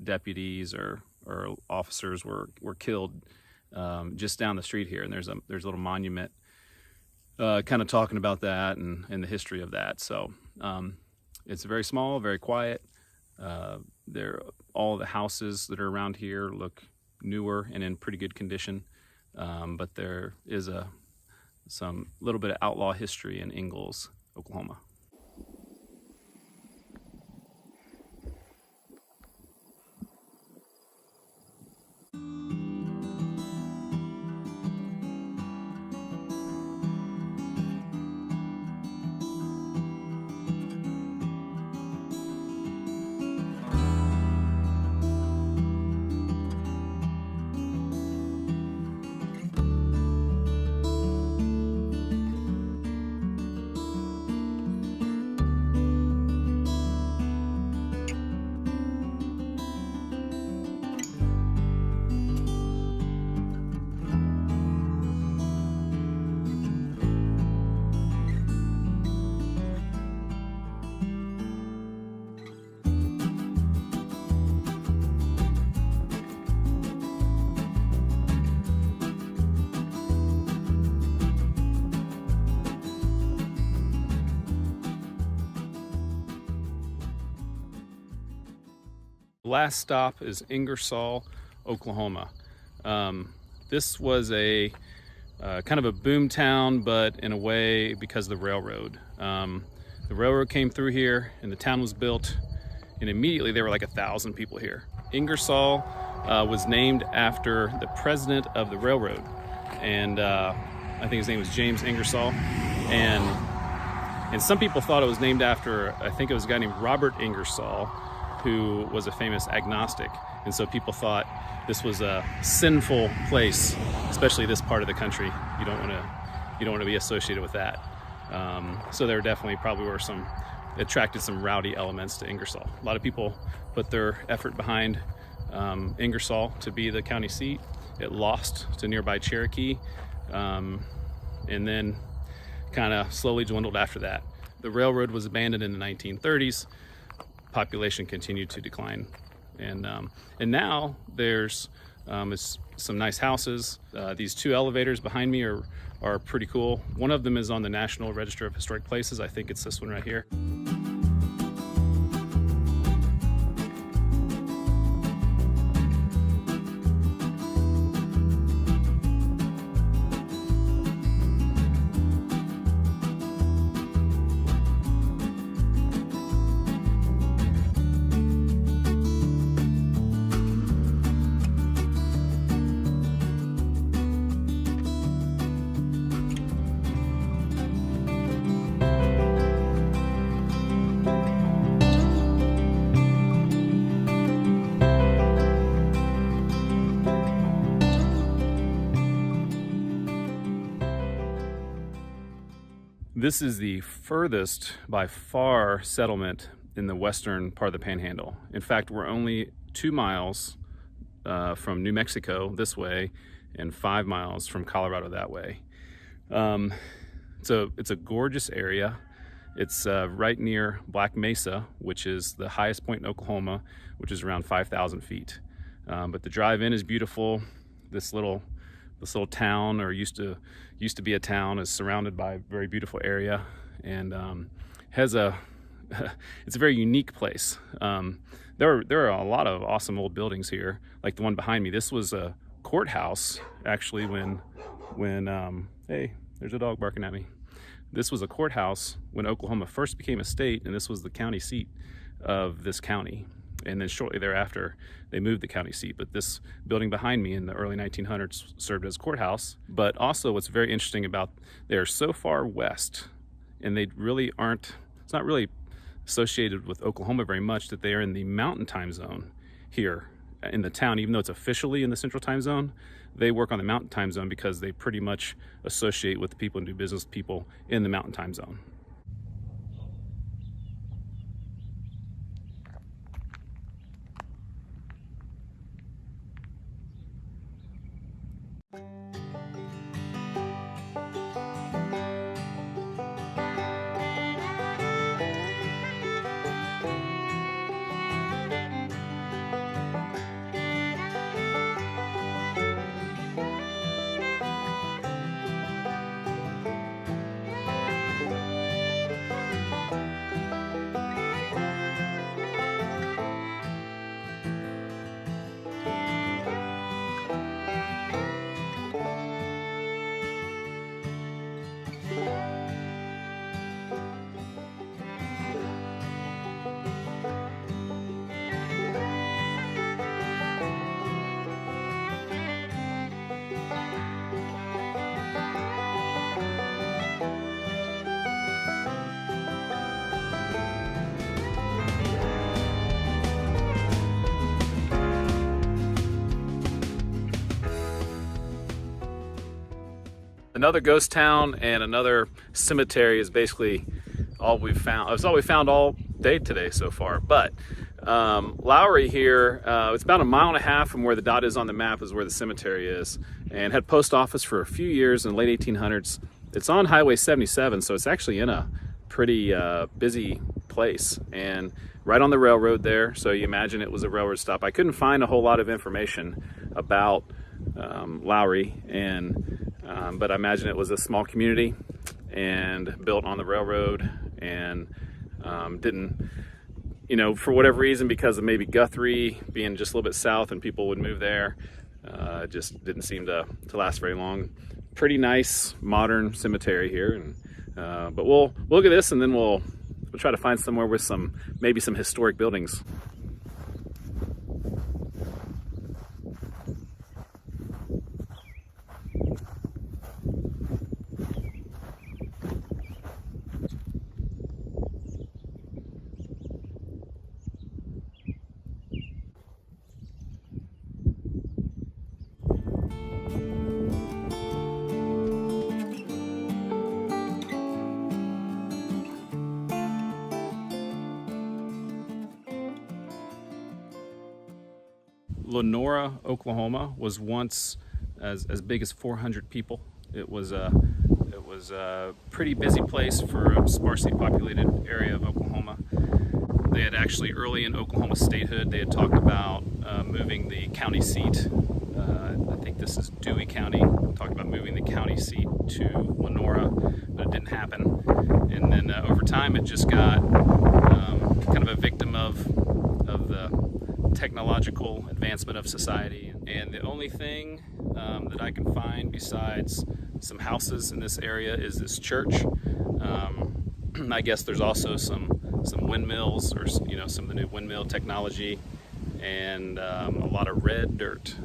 deputies or officers were killed just down the street here. And there's a little monument kind of talking about that and the history of that. So it's very small, very quiet. All the houses that are around here look newer and in pretty good condition, but there is some little bit of outlaw history in Ingalls, Oklahoma. The last stop is Ingersoll, Oklahoma. This was a kind of a boom town, but in a way because of the railroad. The railroad came through here and the town was built, and immediately there were like 1,000 people here. Ingersoll was named after the president of the railroad, and I think his name was James Ingersoll, and some people thought it was named after, I think it was a guy named Robert Ingersoll, who was a famous agnostic, and so people thought this was a sinful place, especially this part of the country. You don't want to be associated with that. So there definitely probably were attracted some rowdy elements to Ingersoll. A lot of people put their effort behind Ingersoll to be the county seat. It lost to nearby Cherokee, and then kind of slowly dwindled after that. The railroad was abandoned in the 1930s. Population continued to decline, and now there's some nice houses. These 2 elevators behind me are pretty cool. One of them is on the National Register of Historic Places. I think it's this one right here. This is the furthest by far settlement in the western part of the Panhandle. In fact, we're only 2 miles from New Mexico this way and 5 miles from Colorado that way. So it's a gorgeous area. It's right near Black Mesa, which is the highest point in Oklahoma, which is around 5,000 feet. But the drive-in is beautiful. This little town, or used to be a town, is surrounded by a very beautiful area, and it's a very unique place. There are a lot of awesome old buildings here, like the one behind me. This was a courthouse, actually, when hey, there's a dog barking at me. This was a courthouse when Oklahoma first became a state, and this was the county seat of this county. And then shortly thereafter, they moved the county seat. But this building behind me in the early 1900s served as courthouse. But also what's very interesting about, they're so far west, and they really aren't, it's not really associated with Oklahoma very much, that they are in the mountain time zone here in the town. Even though it's officially in the central time zone, they work on the mountain time zone because they pretty much associate with the people and do business with people in the mountain time zone. Another ghost town and another cemetery is basically all we've found. It's all we found all day today so far. But Lawrie here, it's about 1.5 miles from where the dot is on the map is where the cemetery is, and had post office for a few years in the late 1800s. It's on Highway 77, so it's actually in a pretty busy place and right on the railroad there. So you imagine it was a railroad stop. I couldn't find a whole lot of information about Lawrie, but I imagine it was a small community and built on the railroad, and you know, for whatever reason, because of maybe Guthrie being just a little bit south and people would move there, it just didn't seem to last very long. Pretty nice modern cemetery here, and but we'll look at this, and then we'll try to find somewhere with maybe some historic buildings. Lenora, Oklahoma was once as big as 400 people. It was a pretty busy place for a sparsely populated area of Oklahoma. They had actually, early in Oklahoma statehood, they had talked about moving the county seat. I think this is Dewey County. Talked about moving the county seat to Lenora, but it didn't happen. And then over time, it just got kind of a victim of the technological advancement of society. And the only thing that I can find besides some houses in this area is this church. I guess there's also some windmills, or you know, some of the new windmill technology, and a lot of red dirt.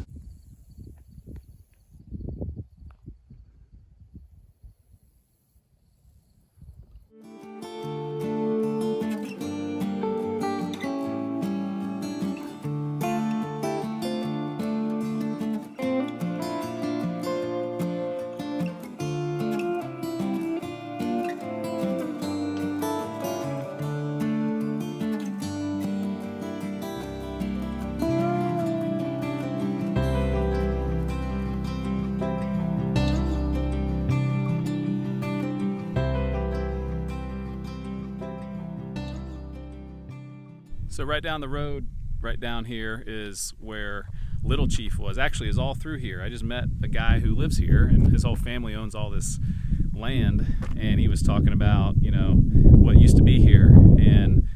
So right down the road, right down here, is where Little Chief was. Actually, is all through here. I just met a guy who lives here, and his whole family owns all this land, and he was talking about, you know, what used to be here, and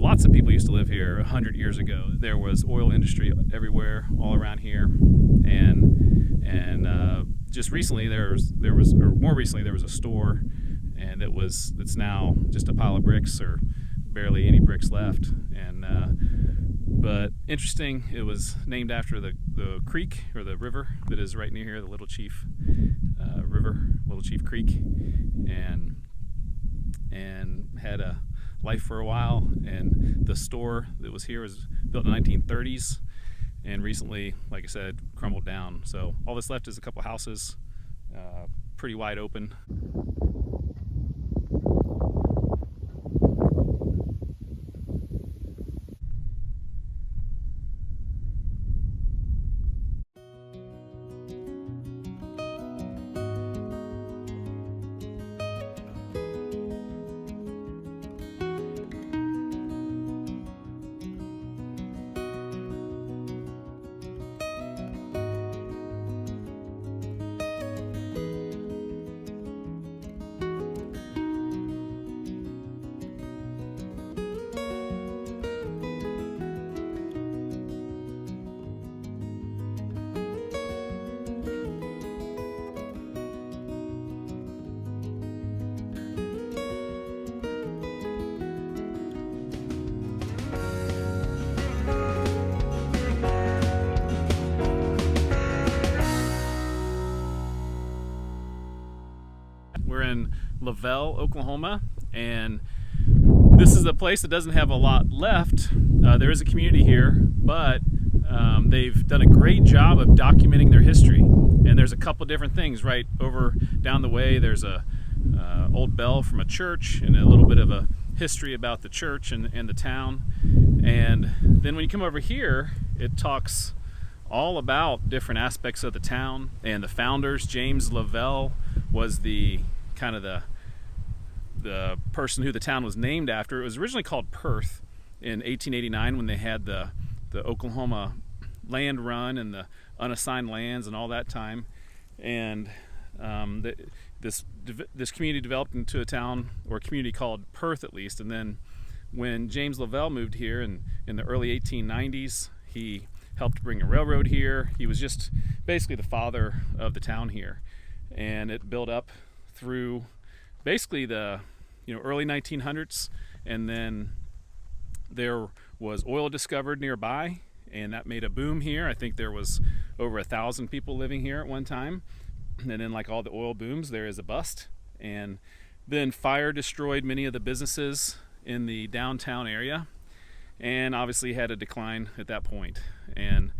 lots of people used to live here 100 years ago. There was oil industry everywhere, all around here, and just recently more recently there was a store, and it's now just a pile of bricks, or barely any bricks left. And but interesting, it was named after the creek, or the river that is right near here, the Little Chief River, Little Chief Creek, and had a life for a while. And the store that was here was built in the 1930s, and recently, like I said, crumbled down. So all that's left is a couple houses, pretty wide open. We're in Lovell, Oklahoma, and this is a place that doesn't have a lot left. There is a community here, but they've done a great job of documenting their history. And there's a couple different things right over down the way. There's a old bell from a church, and a little bit of a history about the church and the town. And then when you come over here, it talks all about different aspects of the town and the founders. James Lovell was the kind of the person who the town was named after. It was originally called Perth in 1889, when they had the Oklahoma land run and the unassigned lands and all that time. And this community developed into a town, or a community called Perth at least, and then when James Lovell moved here in the early 1890s, he helped bring a railroad here. He was just basically the father of the town here, and it built up through basically the early 1900s, and then there was oil discovered nearby, and that made a boom here. I think there was over 1,000 people living here at one time, and then like all the oil booms, there is a bust, and then fire destroyed many of the businesses in the downtown area, and obviously had a decline at that point. And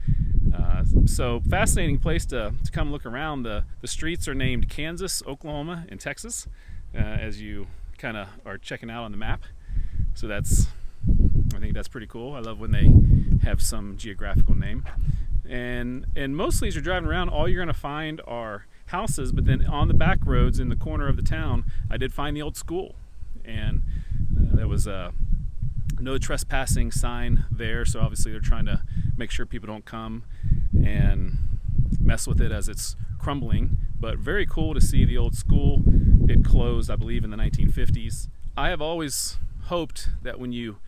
so fascinating place to come look around. The streets are named Kansas, Oklahoma, and Texas, as you kind of are checking out on the map. So I think that's pretty cool. I love when they have some geographical name. And mostly as you're driving around, all you're going to find are houses, but then on the back roads in the corner of the town, I did find the old school, and there was a no trespassing sign there, so obviously they're trying to make sure people don't come and mess with it as it's crumbling. But very cool to see the old school. It closed, I believe, in the 1950s. I have always hoped that when you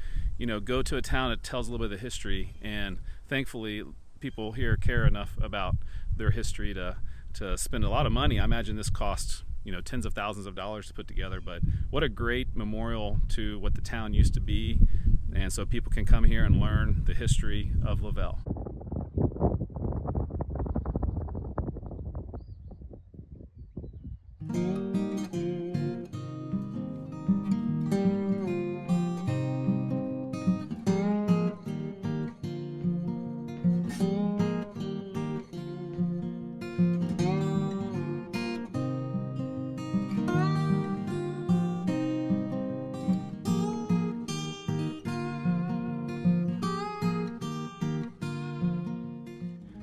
go to a town, it tells a little bit of the history, and thankfully people here care enough about their history to spend a lot of money. I imagine this cost tens of thousands of dollars to put together, but what a great memorial to what the town used to be, and so people can come here and learn the history of Lovell.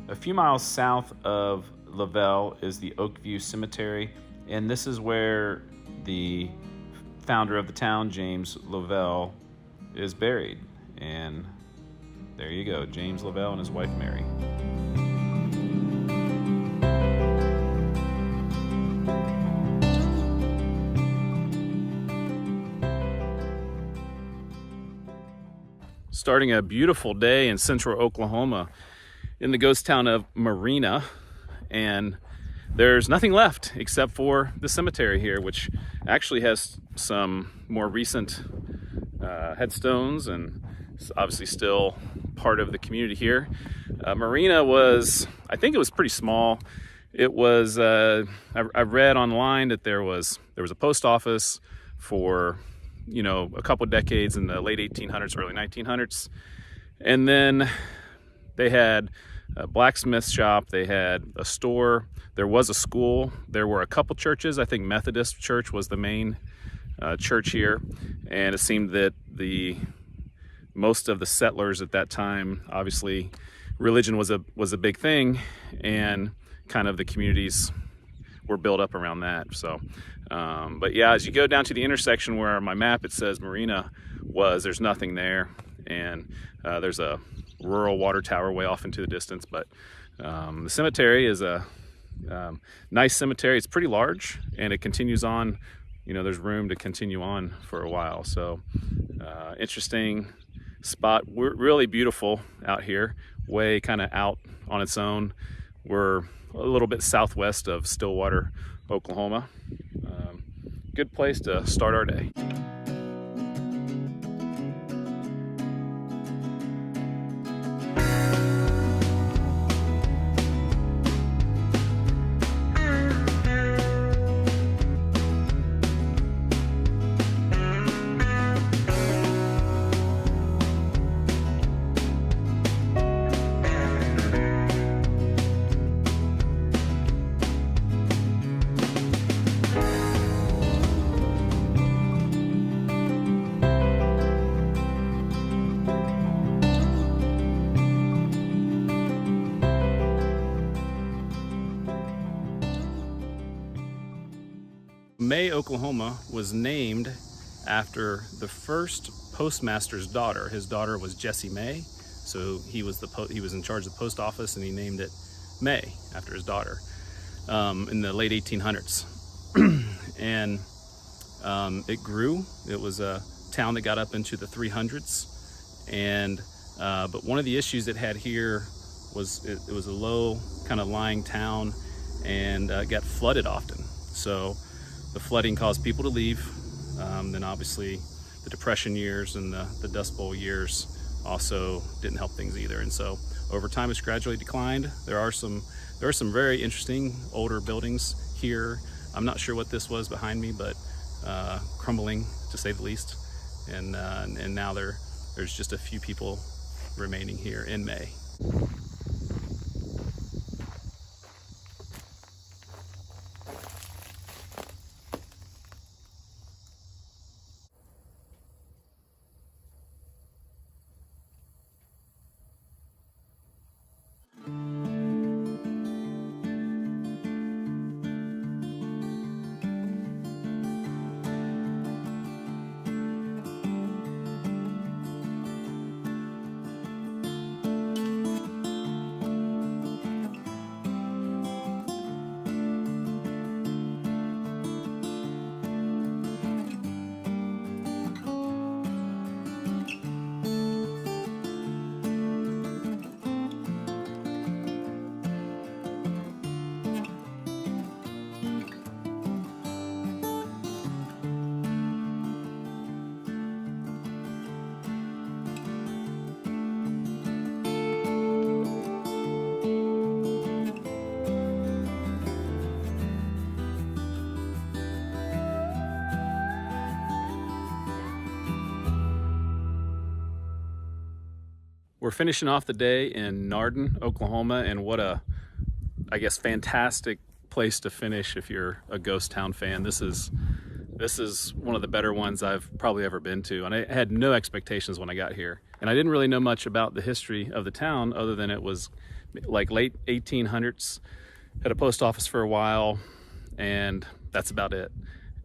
A few miles south of Lovell is the Oakview Cemetery, and this is where the founder of the town, James Lovell, is buried. And there you go, James Lovell and his wife Mary. Starting a beautiful day in central Oklahoma in the ghost town of Marena, and there's nothing left except for the cemetery here, which actually has some more recent headstones and obviously still part of the community here. Marena was, I think it was pretty small. It was, I read online that there was a post office for a couple decades in the late 1800s, early 1900s, and then they had a blacksmith shop, they had a store, there was a school, there were a couple churches. I think Methodist Church was the main church here, and it seemed that most of the settlers at that time, obviously religion was a big thing, and kind of the communities were built up around that. So but yeah, as you go down to the intersection where on my map it says Marena was, there's nothing there, and there's a rural water tower way off into the distance. But the cemetery is a nice cemetery. It's pretty large, and it continues on. There's room to continue on for a while. So interesting spot. We're really beautiful out here, way kind of out on its own. We're a little bit southwest of Stillwater, Oklahoma. Good place to start our day. May, Oklahoma was named after the first postmaster's daughter. His daughter was Jessie May, so he was in charge of the post office, and he named it May after his daughter in the late 1800s. And it grew. It was a town that got up into the 300s. And but one of the issues it had here was it was a low kind of lying town, and got flooded often. So the flooding caused people to leave. Then obviously the Depression years and the Dust Bowl years also didn't help things either. And so over time it's gradually declined. There are some very interesting older buildings here. I'm not sure what this was behind me, but crumbling to say the least. And now there's just a few people remaining here in May. We're finishing off the day in Nardin, Oklahoma, and what a, I guess, fantastic place to finish if you're a ghost town fan. This is one of the better ones I've probably ever been to, and I had no expectations when I got here. And I didn't really know much about the history of the town other than it was like late 1800s, had a post office for a while, and that's about it.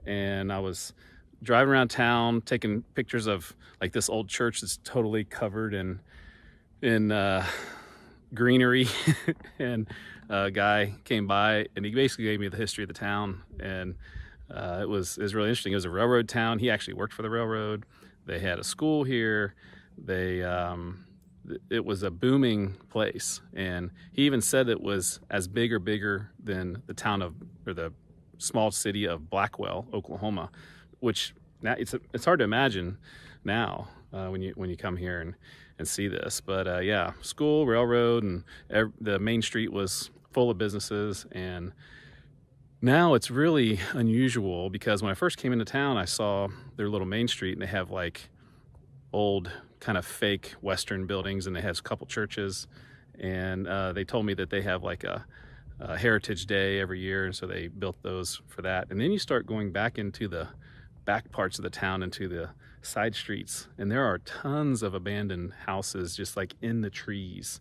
And I was driving around town taking pictures of like this old church that's totally covered in greenery and a guy came by and he basically gave me the history of the town, and it was really interesting. It was a railroad town. He actually worked for the railroad. They had a school here. It was a booming place, and he even said it was as big or bigger than the town of, or the small city of Blackwell, Oklahoma, which now it's hard to imagine now when you come here and see this. But yeah, school, railroad, and the main street was full of businesses. And now it's really unusual because when I first came into town, I saw their little main street, and they have like old kind of fake Western buildings, and they have a couple churches. And they told me that they have like a Heritage Day every year, and so they built those for that. And then you start going back into the back parts of the town, into the side streets, and there are tons of abandoned houses just like in the trees,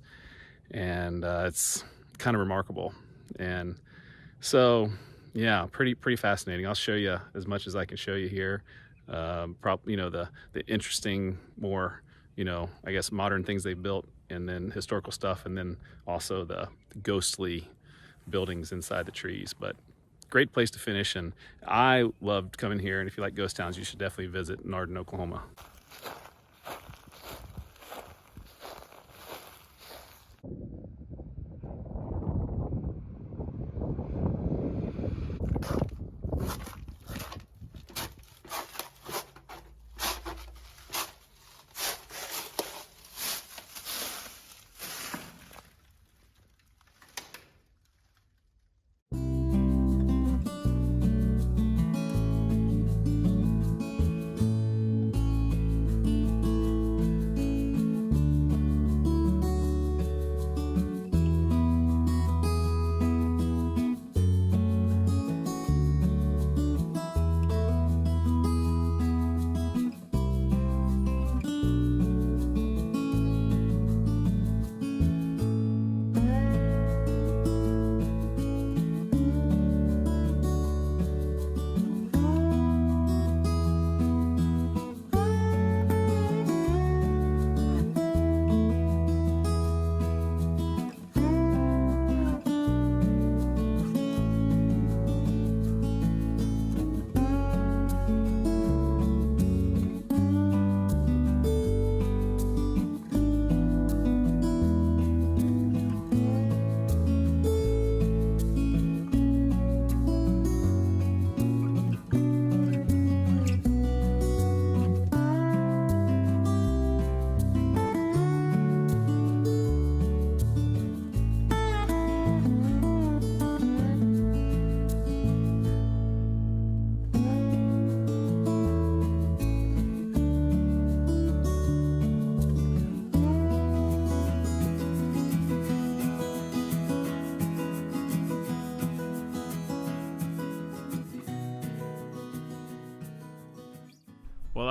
and it's kind of remarkable. And so yeah, pretty fascinating. I'll show you as much as I can show you here. Probably, the interesting, more, I guess modern things they built, and then historical stuff, and then also the ghostly buildings inside the trees. But great place to finish, and I loved coming here, and if you like ghost towns, you should definitely visit Nardin, Oklahoma.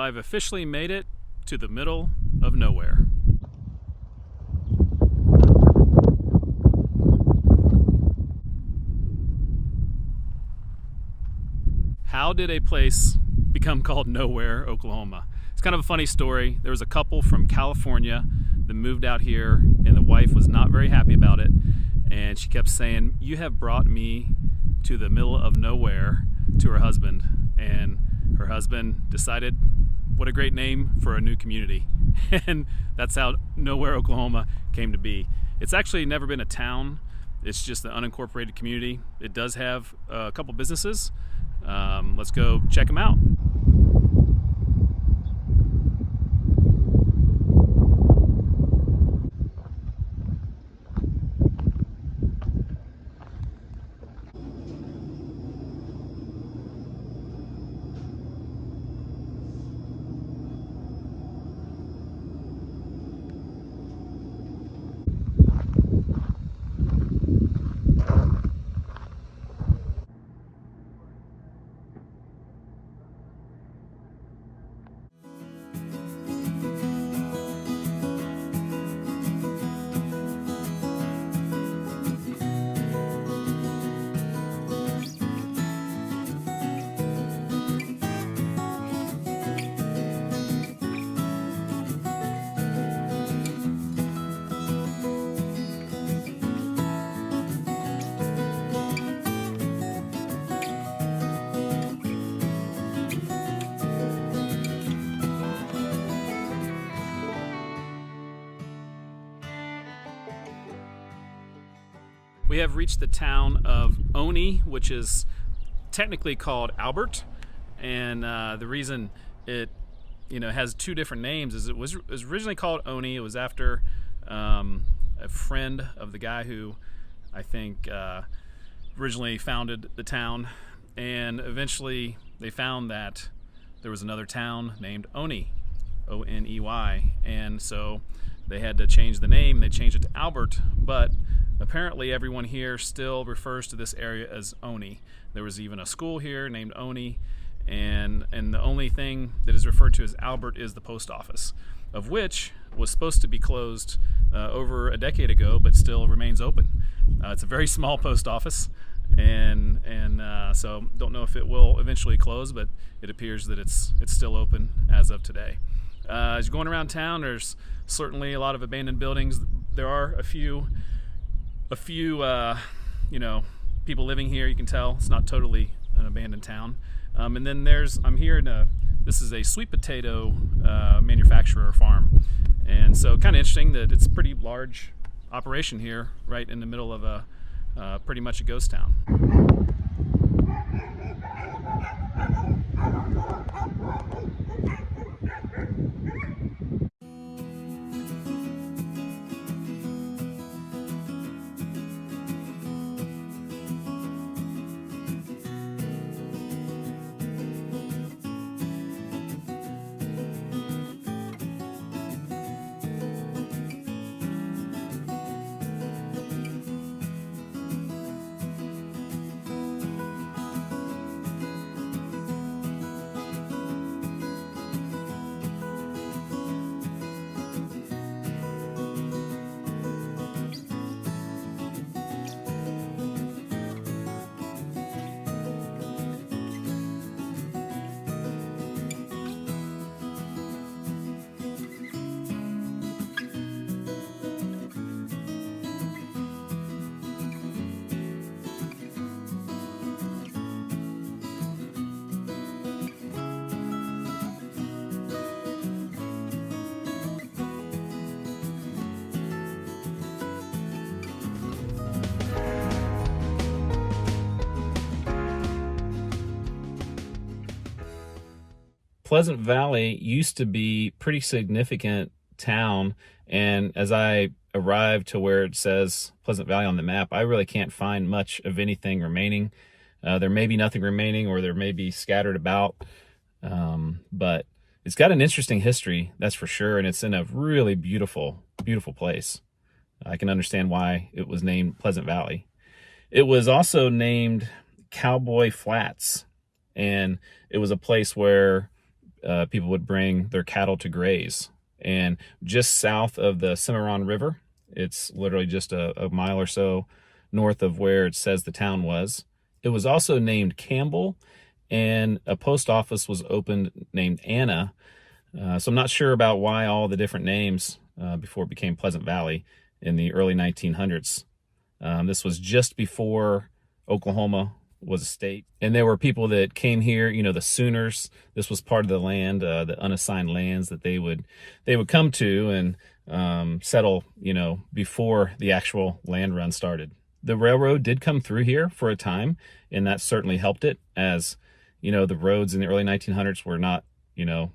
I've officially made it to the middle of nowhere. How did a place become called Nowhere, Oklahoma? It's kind of a funny story. There was a couple from California that moved out here, and the wife was not very happy about it. And she kept saying, "You have brought me to the middle of nowhere," to her husband. And her husband decided, what a great name for a new community. And that's how Nowhere, Oklahoma came to be. It's actually never been a town. It's just an unincorporated community. It does have a couple businesses. Let's go check them out. We have reached the town of Oney, which is technically called Albert, and the reason it has two different names is it was originally called Oney. It was after a friend of the guy who I think originally founded the town, and eventually they found that there was another town named Oney, O-N-E-Y, and so they had to change the name. They changed it to Albert, but apparently everyone here still refers to this area as Oney. There was even a school here named Oney, and the only thing that is referred to as Albert is the post office, of which was supposed to be closed over a decade ago, but still remains open. It's a very small post office, and so don't know if it will eventually close, but it appears that it's still open as of today. As you're going around town, there's certainly a lot of abandoned buildings. There are a few people living here. You can tell it's not totally an abandoned town. And then I'm here this is a sweet potato manufacturer farm, and so kind of interesting that it's a pretty large operation here, right in the middle of pretty much a ghost town. Pleasant Valley used to be a pretty significant town, and as I arrived to where it says Pleasant Valley on the map, I really can't find much of anything remaining. There may be nothing remaining, or there may be scattered about, but it's got an interesting history, that's for sure, and it's in a really beautiful, beautiful place. I can understand why it was named Pleasant Valley. It was also named Cowboy Flats, and it was a place where people would bring their cattle to graze. And just south of the Cimarron River, it's literally just a mile or so north of where it says the town was. It was also named Campbell, and a post office was opened named Anna. So I'm not sure about why all the different names before it became Pleasant Valley in the early 1900s. This was just before Oklahoma was a state. And there were people that came here, you know, the Sooners. This was part of the land, the unassigned lands that they would come to and settle, you know, before the actual land run started. The railroad did come through here for a time, and that certainly helped it, as, you know, the roads in the early 1900s were not, you know,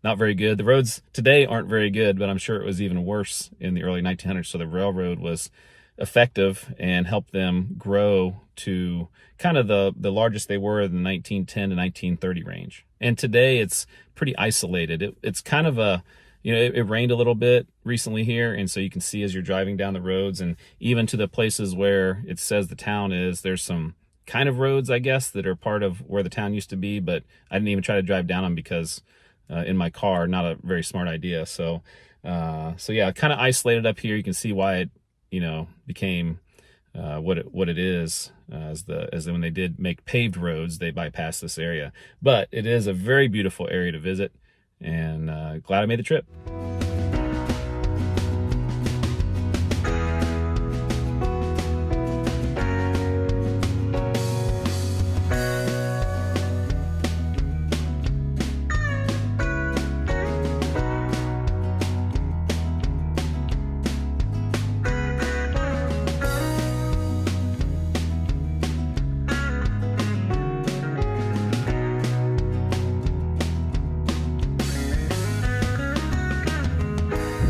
not very good. The roads today aren't very good, but I'm sure it was even worse in the early 1900s. So the railroad was effective and helped them grow to kind of the largest they were in the 1910 to 1930 range. And today it's pretty isolated. It's kind of a, you know, it rained a little bit recently here, and so you can see as you're driving down the roads, and even to the places where it says the town is, there's some kind of roads, I guess, that are part of where the town used to be, but I didn't even try to drive down them because in my car, not a very smart idea. So yeah, kind of isolated up here. You can see why it, you know, became what it is, as when they did make paved roads, they bypassed this area. But it is a very beautiful area to visit, and glad I made the trip.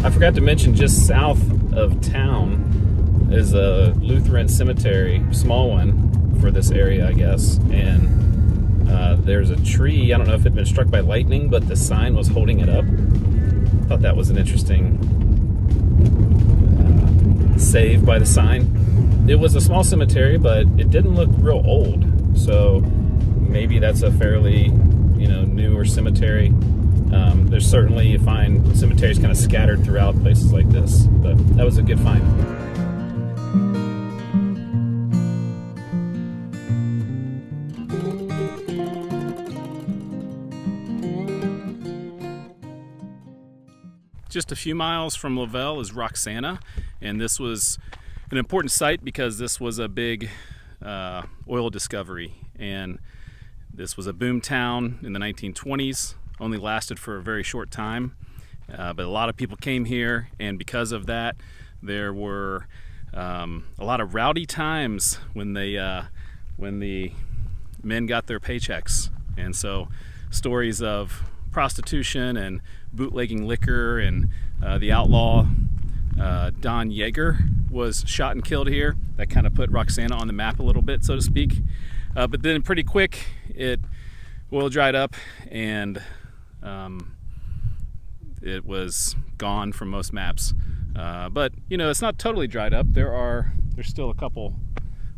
I forgot to mention, just south of town is a Lutheran cemetery, small one for this area, I guess. And there's a tree. I don't know if it had been struck by lightning, but the sign was holding it up. I thought that was an interesting save by the sign. It was a small cemetery, but it didn't look real old. So maybe that's a fairly, you know, newer cemetery. There's certainly, you find cemeteries kind of scattered throughout places like this, but that was a good find. Just a few miles from Lovell is Roxana, and this was an important site because this was a big oil discovery, and this was a boom town in the 1920s. Only lasted for a very short time, but a lot of people came here, and because of that, there were a lot of rowdy times when the men got their paychecks, and so stories of prostitution and bootlegging liquor, and the outlaw Don Yeager was shot and killed here. That kind of put Roxana on the map a little bit, so to speak. But then pretty quick, oil dried up, and it was gone from most maps. But you know, it's not totally dried up. There's still a couple.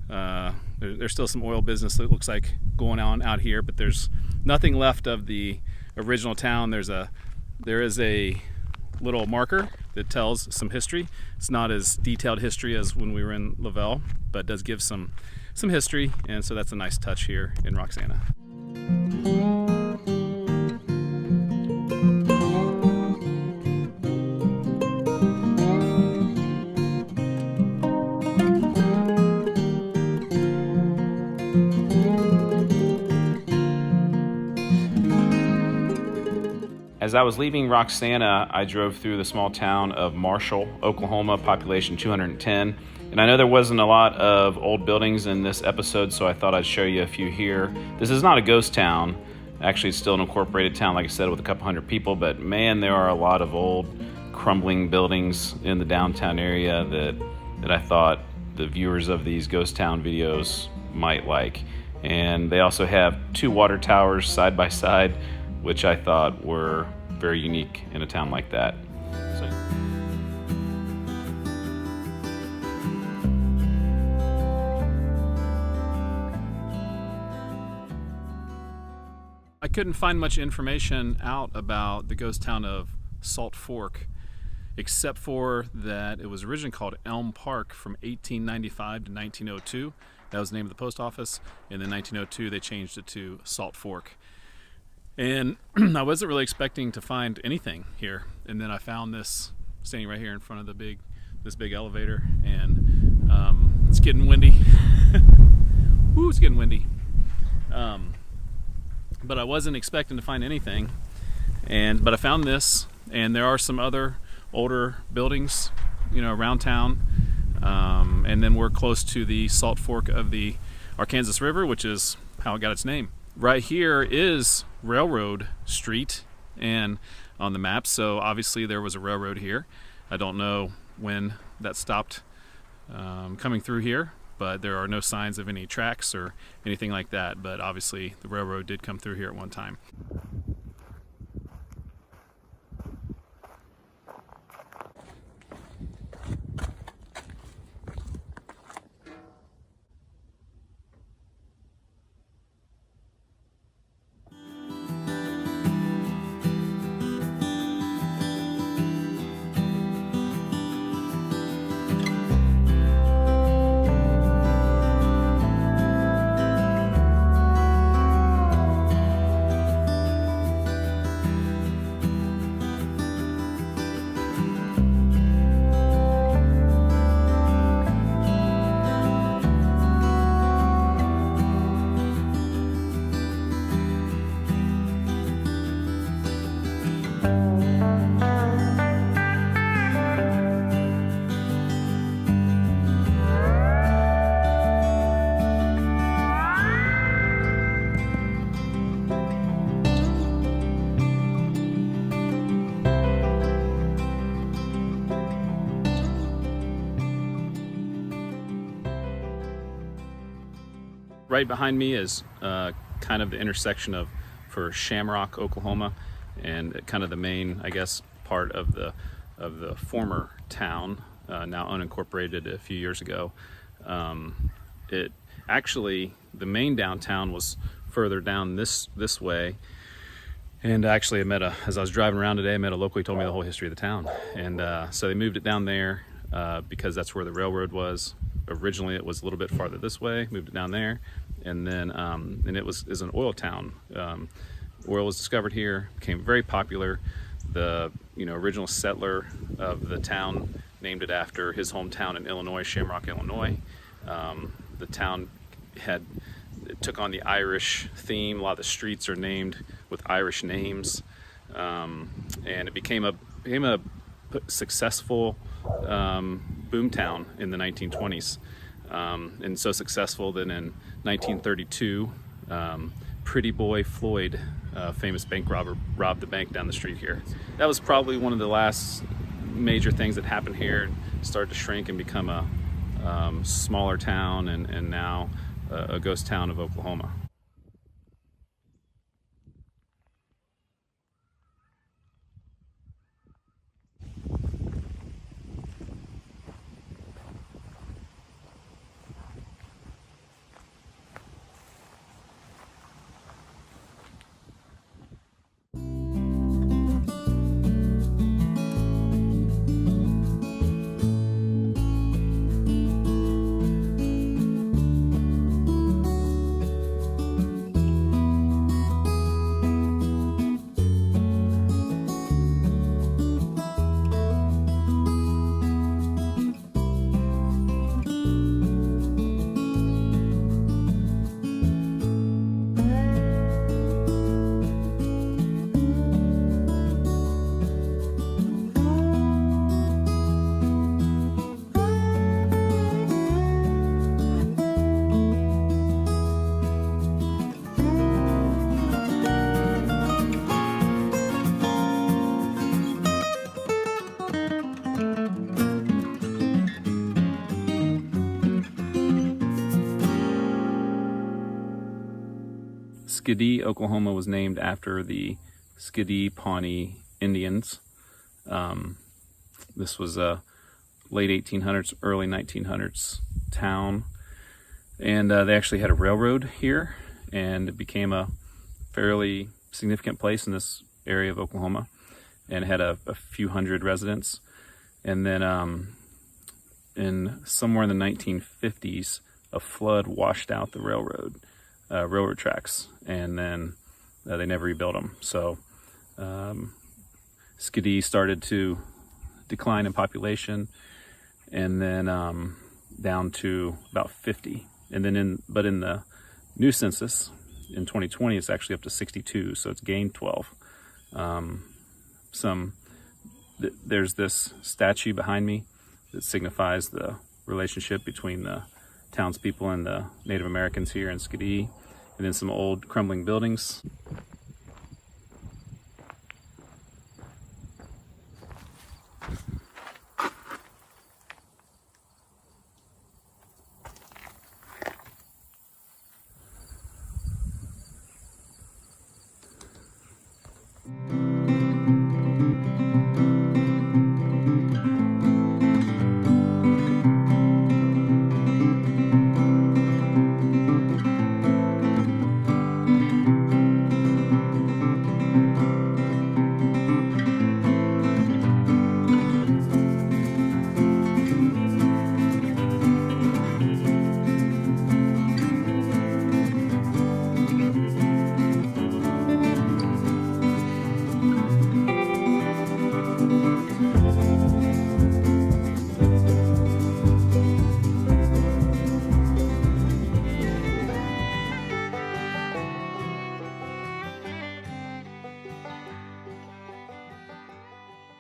There's still some oil business that looks like going on out here, but there's nothing left of the original town. There is a little marker that tells some history. It's not as detailed history as when we were in Lovell, but does give some history, and so that's a nice touch here in Roxana. As I was leaving Roxana, I drove through the small town of Marshall, Oklahoma, population 210. And I know there wasn't a lot of old buildings in this episode, so I thought I'd show you a few here. This is not a ghost town. Actually, it's still an incorporated town, like I said, with a couple hundred people. But man, there are a lot of old, crumbling buildings in the downtown area that I thought the viewers of these ghost town videos might like. And they also have 2 water towers side by side, which I thought were very unique in a town like that. I couldn't find much information out about the ghost town of Salt Fork, except for that it was originally called Elm Park from 1895 to 1902. That was the name of the post office. And then 1902 they changed it to Salt Fork. And I wasn't really expecting to find anything here. And then I found this standing right here in front of this big elevator, and it's getting windy. Ooh, it's getting windy. But I wasn't expecting to find anything. But I found this, and there are some other older buildings, around town. And then we're close to the Salt Fork of the Arkansas River, which is how it got its name. Right here is Railroad Street and on the map, so obviously there was a railroad here. I don't know when that stopped coming through here, but there are no signs of any tracks or anything like that, but obviously the railroad did come through here at one time. Right behind me is kind of the intersection for Shamrock, Oklahoma, and kind of the main, I guess, part of the former town, now unincorporated a few years ago. It actually, the main downtown was further down this way. And actually, as I was driving around today, I met a local who told me the whole history of the town. And so they moved it down there because that's where the railroad was. Originally, it was a little bit farther this way, moved it down there. And then and it is an oil town. Oil was discovered here, became very popular. The original settler of the town named it after his hometown in Illinois, Shamrock, Illinois. The town took on the Irish theme. A lot of the streets are named with Irish names, and it became a successful boom town in the 1920s, and so successful that in 1932, Pretty Boy Floyd, famous bank robber, robbed the bank down the street here. That was probably one of the last major things that happened here, and started to shrink and become a smaller town, and now a ghost town of Oklahoma. Skedee, Oklahoma was named after the Skedee Pawnee Indians. This was a late 1800s, early 1900s town, and they actually had a railroad here, and it became a fairly significant place in this area of Oklahoma, and had a few hundred residents. And then in somewhere in the 1950s, a flood washed out the railroad tracks, and then they never rebuilt them. So Skedee started to decline in population, and then down to about 50. And then in the new census in 2020, it's actually up to 62, so it's gained 12. There's this statue behind me that signifies the relationship between the townspeople and the Native Americans here in Skedee, and then some old crumbling buildings.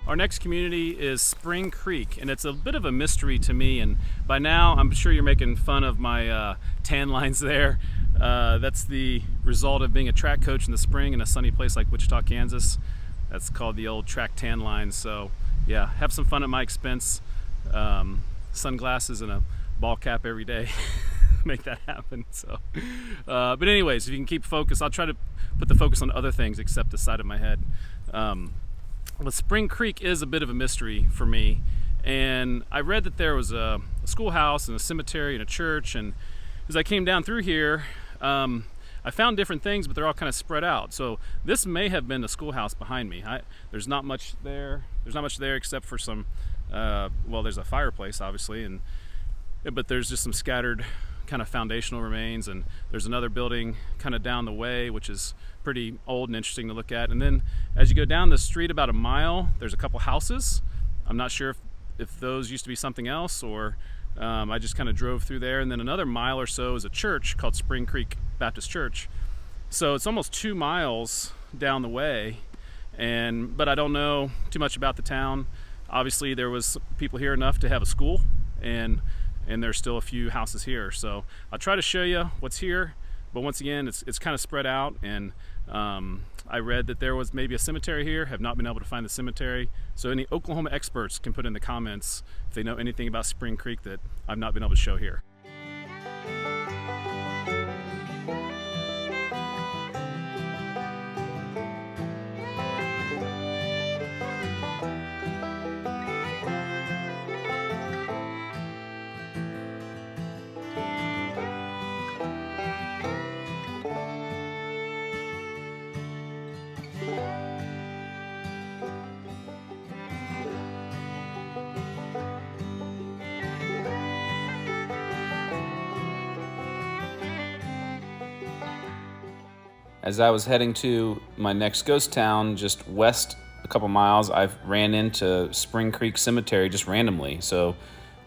Our next community is Spring Creek, and it's a bit of a mystery to me, and by now I'm sure you're making fun of my tan lines there. That's the result of being a track coach in the spring in a sunny place like Wichita, Kansas. That's called the old track tan line. So yeah, have some fun at my expense. Sunglasses and a ball cap every day. Make that happen. So but anyways, if you can keep focus, I'll try to put the focus on other things except the side of my head. But Spring Creek is a bit of a mystery for me, and I read that there was a schoolhouse and a cemetery and a church, and as I came down through here, I found different things, but they're all kind of spread out. So this may have been the schoolhouse behind me. There's not much there. There's not much there except for some, well, there's a fireplace obviously, but there's just some scattered kind of foundational remains, and there's another building kind of down the way which is pretty old and interesting to look at. And then as you go down the street about a mile, there's a couple houses. I'm not sure if those used to be something else, or I just kind of drove through there. And then another mile or so is a church called Spring Creek Baptist Church. So it's almost 2 miles down the way, but I don't know too much about the town. Obviously there was people here enough to have a school, and there's still a few houses here. So I'll try to show you what's here, but once again, it's kind of spread out, and I read that there was maybe a cemetery here. Have not been able to find the cemetery. So any Oklahoma experts can put in the comments if they know anything about Spring Creek that I've not been able to show here. As I was heading to my next ghost town, just west a couple miles, I ran into Spring Creek Cemetery just randomly. So,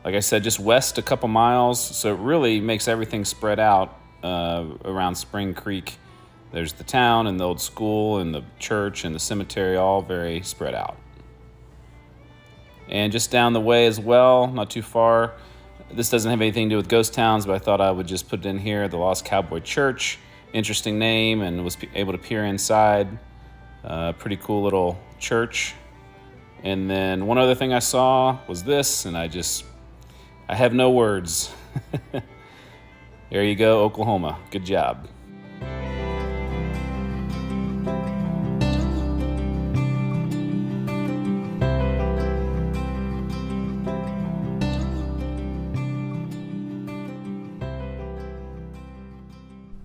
like I said, just west a couple miles, so it really makes everything spread out around Spring Creek. There's the town and the old school and the church and the cemetery, all very spread out. And just down the way as well, not too far, this doesn't have anything to do with ghost towns, but I thought I would just put it in here, the Lost Cowboy Church. Interesting name, and was able to peer inside. Pretty cool little church. And then one other thing I saw was this, and I have no words. There you go, Oklahoma. Good job.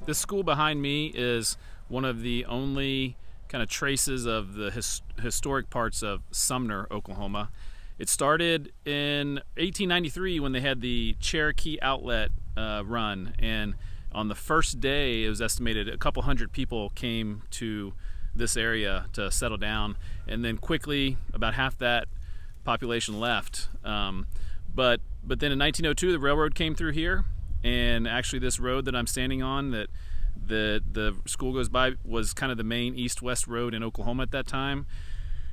This school behind me is one of the only kind of traces of the historic parts of Sumner, Oklahoma. It started in 1893 when they had the Cherokee Outlet run, and on the first day it was estimated a couple hundred people came to this area to settle down, and then quickly about half that population left. But then in 1902 the railroad came through here, and actually this road that I'm standing on that the school goes by was kind of the main east-west road in Oklahoma at that time.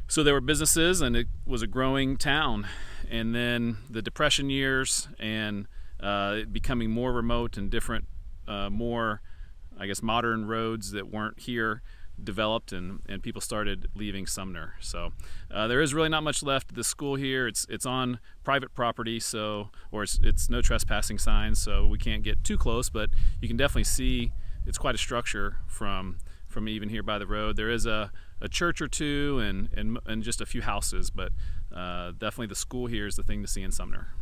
So there were businesses, and it was a growing town. And then the Depression years and it becoming more remote and different, more, I guess, modern roads that weren't here developed, and people started leaving Sumner. So there is really not much left of the school here. It's on private property, so it's no trespassing signs, so we can't get too close, but you can definitely see it's quite a structure from even here by the road. There is a church or two and just a few houses, but definitely the school here is the thing to see in Sumner.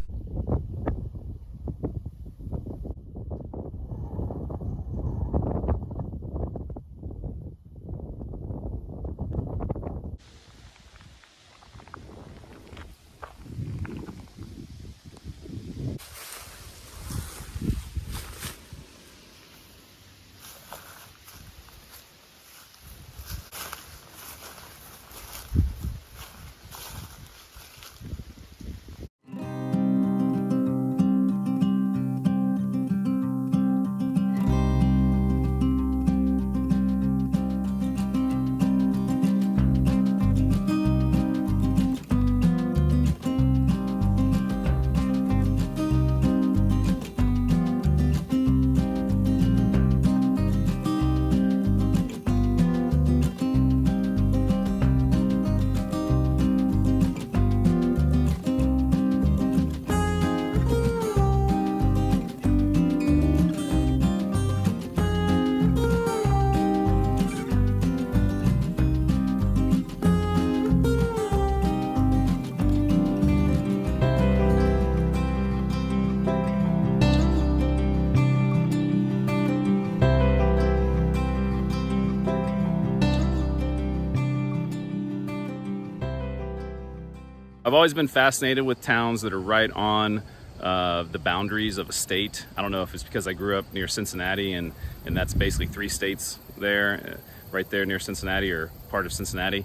I've always been fascinated with towns that are right on the boundaries of a state. I don't know if it's because I grew up near Cincinnati, and that's basically 3 states there, right there near Cincinnati, or part of Cincinnati.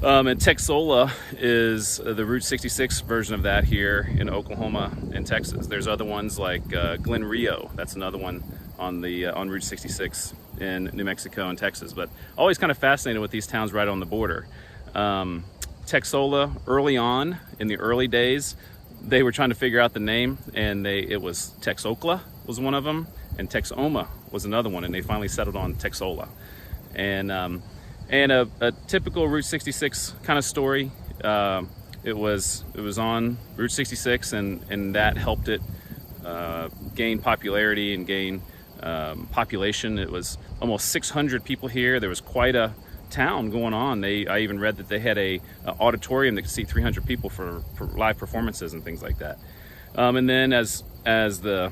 And Texola is the Route 66 version of that here in Oklahoma and Texas. There's other ones like Glen Rio. That's another one on Route 66 in New Mexico and Texas. But always kind of fascinated with these towns right on the border. Texola, early on in the early days, they were trying to figure out the name, and it was Texola was one of them, and Texoma was another one, and they finally settled on Texola. And a typical Route 66 kind of story. It was on Route 66, and that helped it gain popularity and gain population. It was almost 600 people here. There was quite a town going on. I even read that they had a auditorium that could seat 300 people for live performances and things like that. And then as the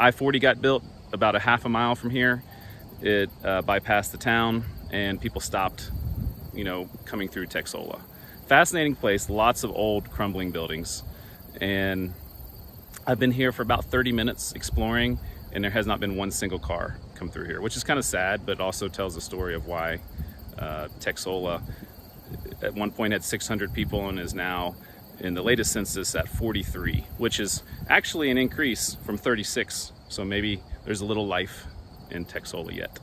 I-40 got built about a half a mile from here, it bypassed the town, and people stopped, coming through Texola. Fascinating place, lots of old crumbling buildings. And I've been here for about 30 minutes exploring, and there has not been one single car come through here, which is kind of sad, but also tells the story of why Texola at one point had 600 people and is now, in the latest census, at 43, which is actually an increase from 36. So maybe there's a little life in Texola yet.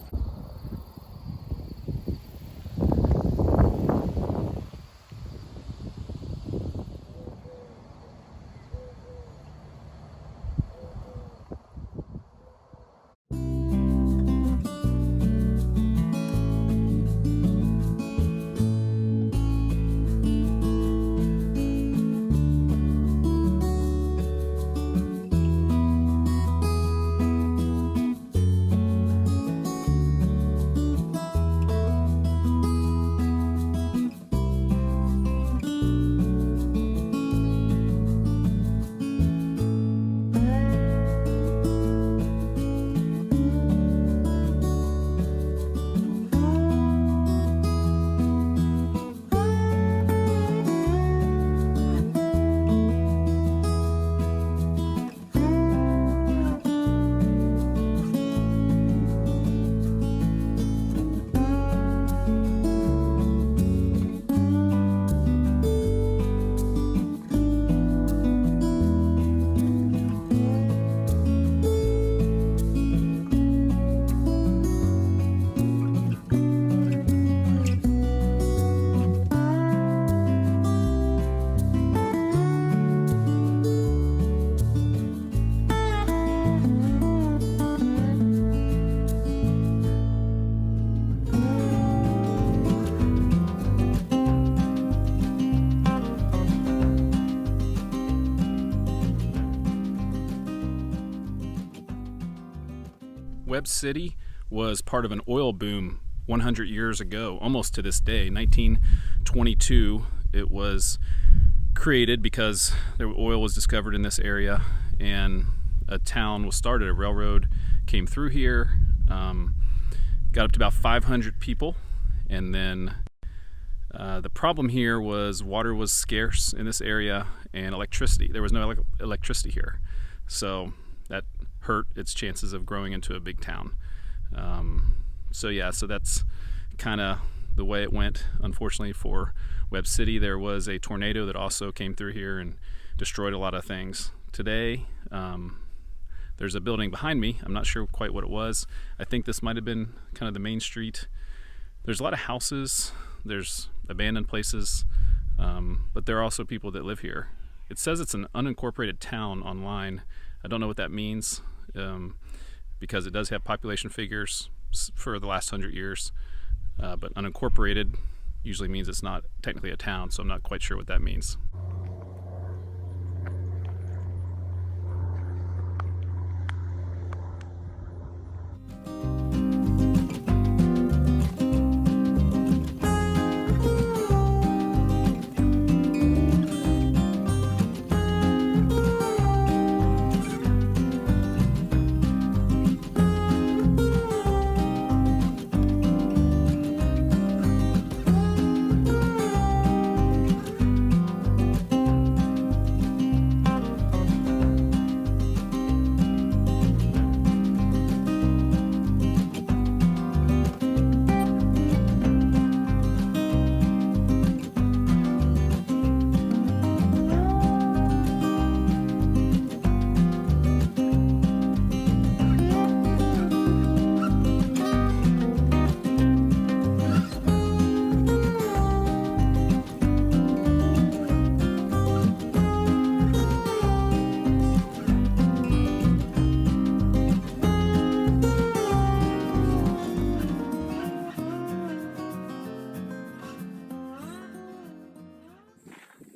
Webb City was part of an oil boom 100 years ago, almost to this day. 1922, it was created because oil was discovered in this area, and a town was started. A railroad came through here, got up to about 500 people, and then the problem here was water was scarce in this area, and electricity. There was no electricity here, so that hurt its chances of growing into a big town. So that's kind of the way it went. Unfortunately for Webb City, there was a tornado that also came through here and destroyed a lot of things. Today, there's a building behind me. I'm not sure quite what it was. I think this might have been kind of the main street. There's a lot of houses, there's abandoned places, but there are also people that live here. It says it's an unincorporated town online. I don't know what that means, because it does have population figures for the last 100 years, but unincorporated usually means it's not technically a town, so I'm not quite sure what that means.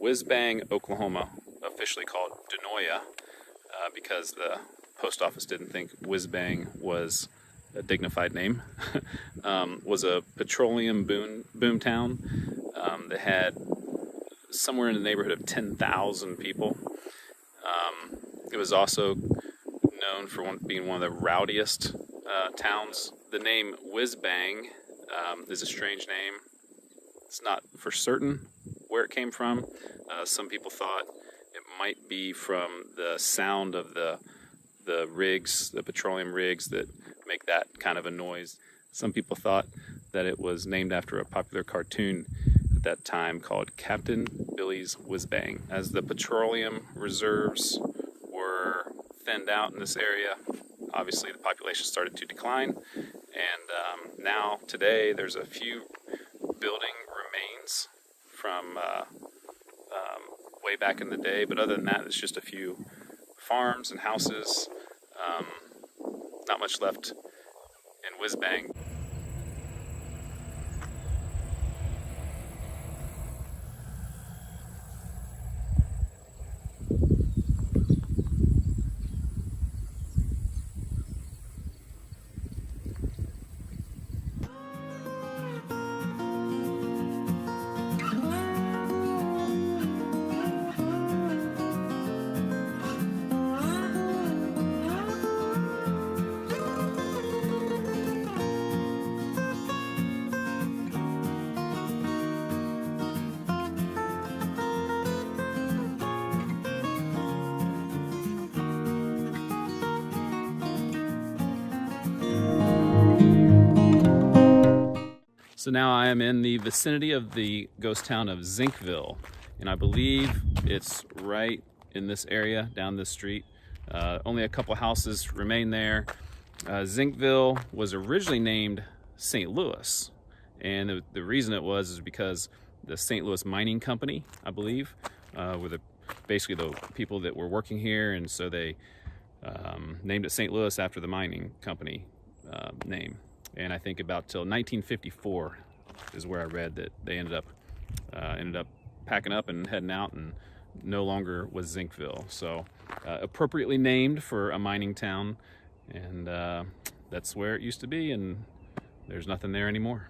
Whizbang, Oklahoma, officially called Denoya, because the post office didn't think Whizbang was a dignified name, was a petroleum boom town that had somewhere in the neighborhood of 10,000 people. It was also known for being one of the rowdiest towns. The name Whizbang is a strange name. It's not for certain where it came from. Some people thought it might be from the sound of the rigs, the petroleum rigs that make that kind of a noise. Some people thought that it was named after a popular cartoon at that time called Captain Billy's Whizbang. As the petroleum reserves were thinned out in this area, obviously the population started to decline, and now today there's a few building remains from way back in the day, but other than that, it's just a few farms and houses. Not much left in Whizbang. So now I am in the vicinity of the ghost town of Zincville, and I believe it's right in this area down this street. Only a couple houses remain there. Zincville was originally named St. Louis, and the reason it was is because the St. Louis Mining Company, I believe, were basically the people that were working here, and so they named it St. Louis after the mining company name. And I think about till 1954 is where I read that they ended up packing up and heading out, and no longer was Zincville. So appropriately named for a mining town, and that's where it used to be, and there's nothing there anymore.